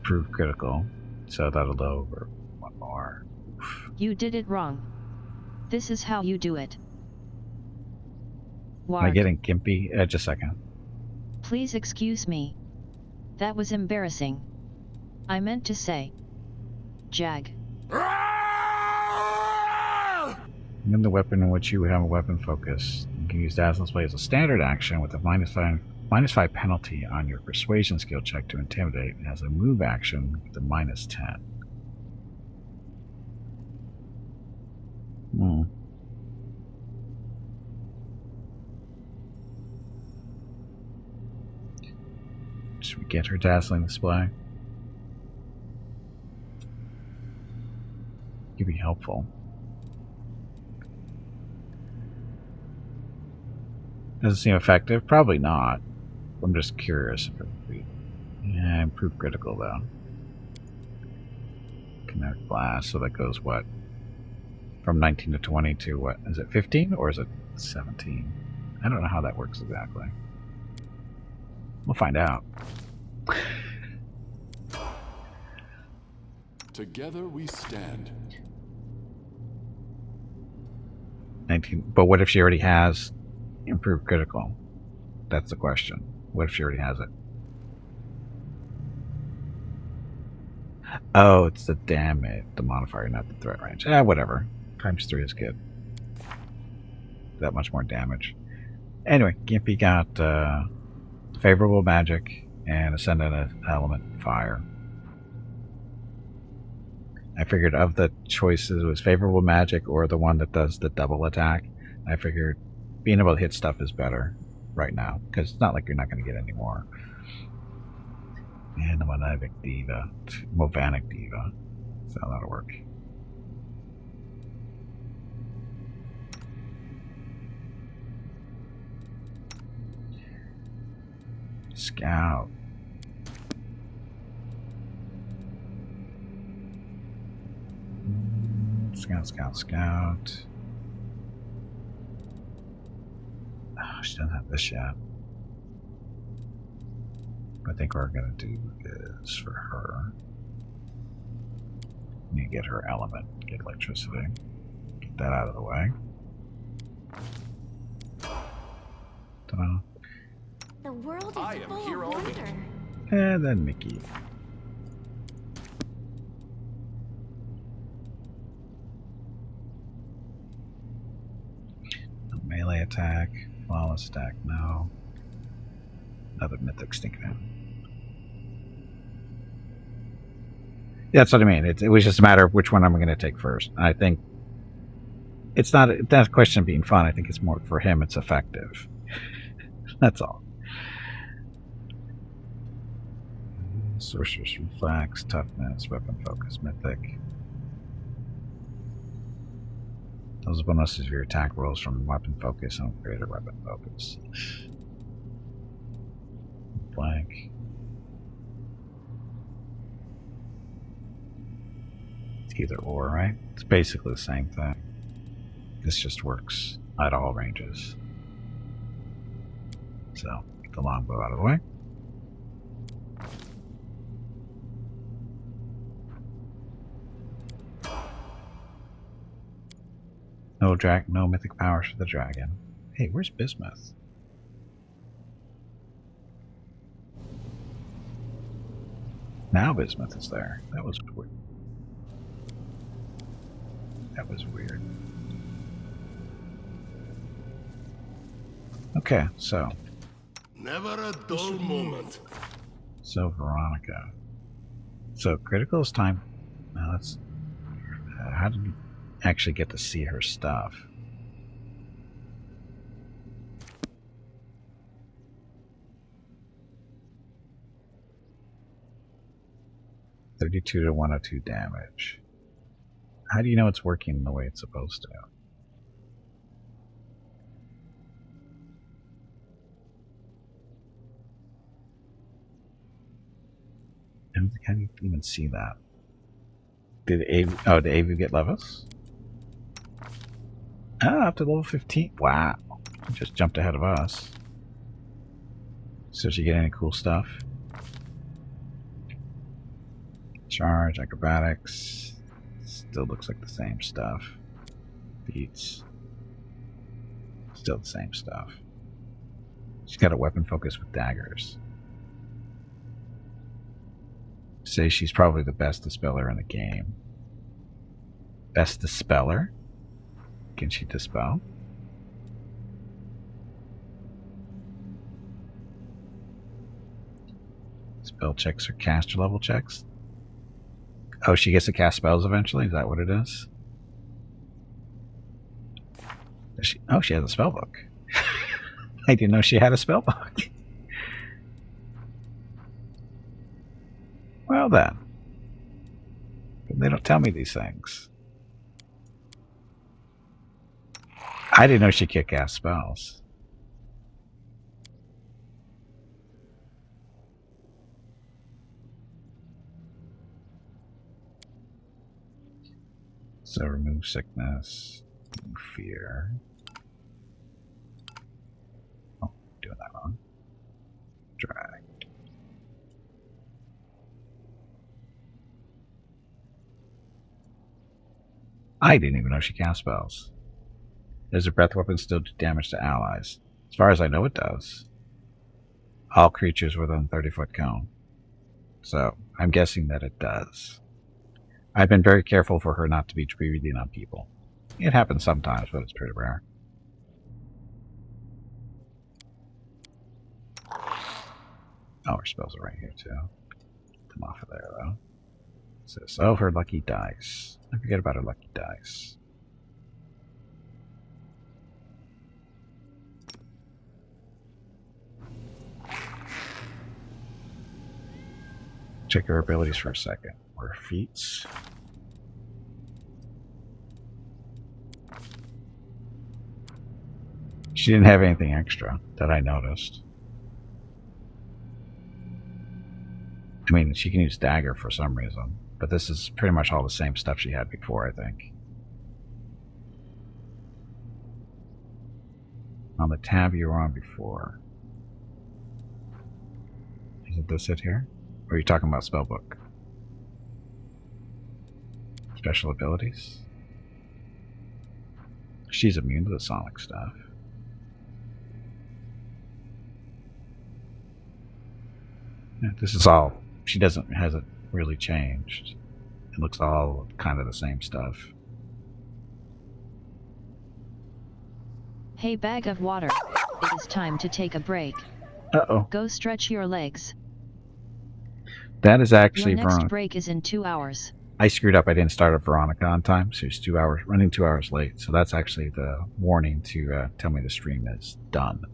Prove critical, so that'll over 1 more. You did it wrong. This is how you do it. Am I getting gimpy? Just a second. Please excuse me. That was embarrassing. I meant to say Jag. In the weapon in which you have a weapon focus, you can use Dazzling Display as a standard action with a -5 penalty on your persuasion skill check to intimidate, and as a move action with a -10. Should we get her Dazzling Display? Could be helpful. Doesn't seem effective. Probably not. I'm just curious if it would be. Yeah, improve critical though. Kinetic blast. So that goes what? From 19 to 20 to what? Is it 15 or is it 17? I don't know how that works exactly. We'll find out. Together we stand. 19. But what if she already has improved critical? That's the question. What if she already has it? Oh, it's the damage, the modifier, not the threat range. Whatever. Times 3 is good. That much more damage. Anyway, Gimpy got favorable magic and ascendant element fire. I figured of the choices, it was favorable magic or the one that does the double attack. I figured being able to hit stuff is better right now, because it's not like you're not going to get any more. And the Movanic Diva. So that'll work. Scout. Scout. Oh, she doesn't have this yet. I think what we're going to do is for her. Need to get her element, get electricity. Get that out of the way. Ta-da. The world I is am full here of already. wonder. And then Mickey. No melee attack, flawless attack, no. Another mythic sneaking in. Yeah, that's what I mean. It was just a matter of which one I'm going to take first. I think it's not a question of being fun. I think it's more for him, it's effective. That's all. Sorcerer's Reflex, Toughness, Weapon Focus, Mythic. Those bonuses of your attack rolls from Weapon Focus and Greater Weapon Focus. Blank. It's either or, right? It's basically the same thing. This just works at all ranges. So, get the longbow out of the way. No mythic powers for the dragon. Hey, where's Bismuth? Now Bismuth is there. That was weird. That was weird. Okay, so. Never a dull moment. So Veronica. So critical is time. Now that's. How did we actually get to see her stuff? $32 to 102 damage. How do you know it's working the way it's supposed to? I don't think I can even see that. Did Avu get levels? Ah, up to level 15. Wow. Just jumped ahead of us. So did she get any cool stuff? Charge, acrobatics. Still looks like the same stuff. Beats. Still the same stuff. She's got a weapon focus with daggers. Say she's probably the best dispeller in the game. Best dispeller? Can she dispel? Spell checks or caster level checks? Oh, she gets to cast spells eventually? Is that what it is? Oh, she has a spell book. I didn't know she had a spell book. Well then. They don't tell me these things. I didn't know she could cast spells. So remove sickness, remove fear. Oh, doing that wrong. Drag. I didn't even know she cast spells. Does a breath weapon still do damage to allies? As far as I know, it does. All creatures within 30-foot cone. So, I'm guessing that it does. I've been very careful for her not to be breathing on people. It happens sometimes, but it's pretty rare. Oh, her spells are right here, too. Get them off of there, though. It says, oh, her lucky dice. I forget about her lucky dice. Check her abilities for a second. Or feats. She didn't have anything extra that I noticed. I mean, she can use dagger for some reason, but this is pretty much all the same stuff she had before, I think. On the tab you were on before. Isn't this it here? Or are you talking about spellbook? Special abilities? She's immune to the sonic stuff. Yeah, this is all. She hasn't really changed. It looks all kind of the same stuff. Hey, bag of water. It is time to take a break. Uh-oh. Go stretch your legs. That is actually Your next Veronica. break is in 2 hours. I screwed up. I didn't start up Veronica on time, so she's running 2 hours late. So that's actually the warning to tell me the stream is done.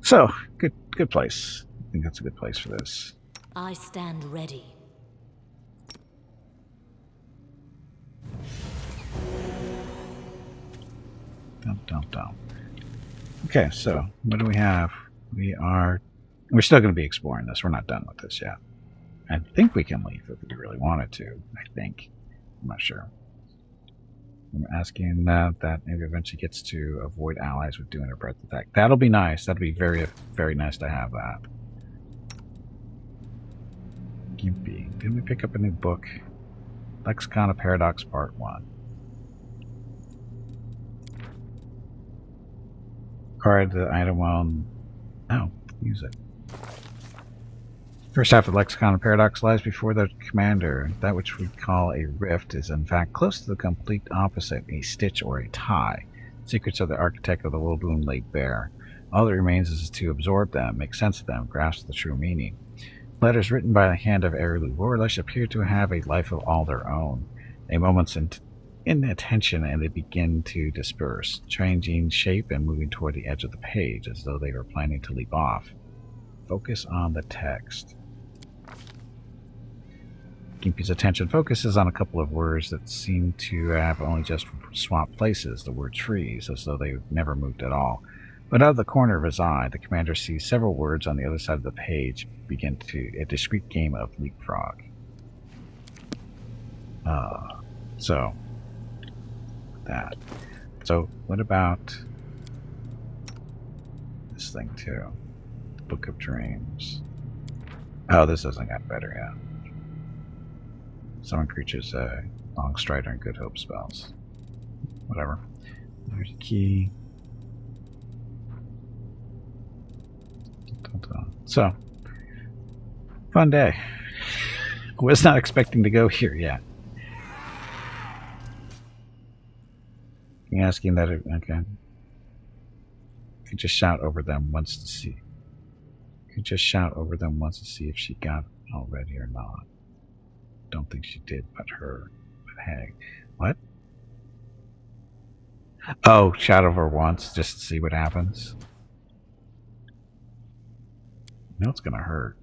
So, good place. I think that's a good place for this. I stand ready. Dum, dum, dum. Okay, so what do we have? We're still going to be exploring this. We're not done with this yet. I think we can leave if we really wanted to. I think. I'm not sure. I'm asking that maybe eventually gets to avoid allies with doing a breath attack. That'll be nice. That'll be very, very nice to have that. Gimpy. Didn't we pick up a new book? Lexicon of Paradox Part 1. Acquired the item while... Oh, use it. First half of the Lexicon of Paradox lies before the commander. That which we call a rift is in fact close to the complete opposite, a stitch or a tie. Secrets of the architect of the world wound laid bare. All that remains is to absorb them, make sense of them, grasp the true meaning. Letters written by the hand of Erilu Vorlish appear to have a life of all their own. A moment's inattention and they begin to disperse, changing shape and moving toward the edge of the page as though they were planning to leap off. Focus on the text. Gimpy's attention focuses on a couple of words that seem to have only just swapped places. The words freeze, as though they've never moved at all. But out of the corner of his eye, the commander sees several words on the other side of the page begin to a discrete game of leapfrog. So that. So what about this thing too? The Book of Dreams. Oh, this doesn't get better yet. Summon creatures, Long Strider and Good Hope spells. Whatever. There's a key. So, fun day. Was not expecting to go here yet. You're asking that, okay. Could just shout over them once to see. Could just shout over them once to see if she got it already or not. Don't think she did, but her. But hey, what? Oh, shout over once just to see what happens. You know it's gonna hurt.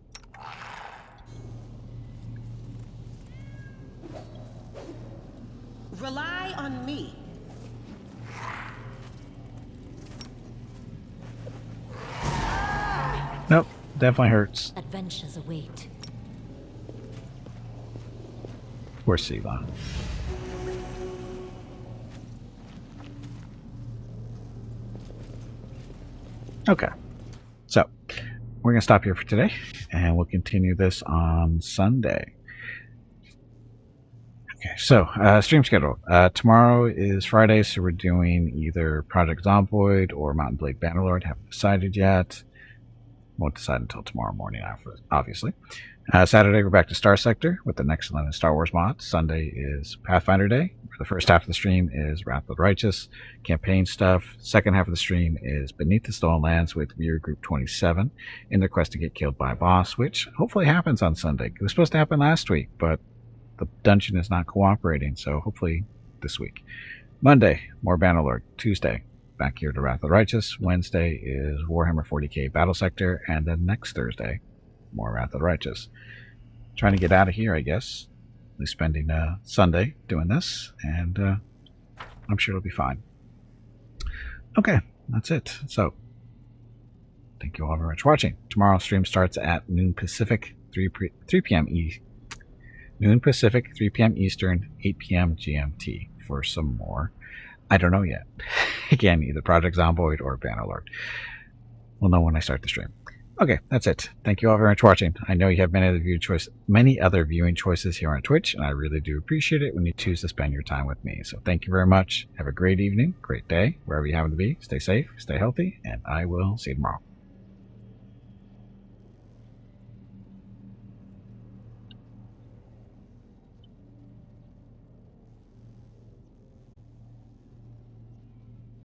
Rely on me. Nope, definitely hurts. Adventures await. Poor Sela. Okay, so we're going to stop here for today, and we'll continue this on Sunday. Okay, so stream schedule. Tomorrow is Friday, so we're doing either Project Zomboid or Mountain Blade Bannerlord. Haven't decided yet. Won't decide until tomorrow morning, obviously. Saturday, we're back to Star Sector with the next one in Star Wars mod. Sunday is Pathfinder Day. The first half of the stream is Wrath of the Righteous, campaign stuff. Second half of the stream is Beneath the Stolen Lands with Viewer Group 27 in their quest to get killed by a boss, which hopefully happens on Sunday. It was supposed to happen last week, but the dungeon is not cooperating, so hopefully this week. Monday, more Bannerlord. Tuesday, back here to Wrath of the Righteous. Wednesday is Warhammer 40k Battle Sector, and then next Thursday, more Wrath of the Righteous. Trying to get out of here, I guess. At least spending Sunday doing this, and I'm sure it'll be fine. Okay, that's it. So, thank you all very much for watching. Tomorrow's stream starts at noon Pacific, 3 p.m. Noon Pacific, 3 p.m. Eastern, 8 p.m. GMT for some more. I don't know yet. Again, either Project Zomboid or Bannerlord. We'll know when I start the stream. Okay, that's it. Thank you all very much for watching. I know you have many other viewing choices here on Twitch, and I really do appreciate it when you choose to spend your time with me. So thank you very much. Have a great evening, great day, wherever you happen to be. Stay safe, stay healthy, and I will see you tomorrow.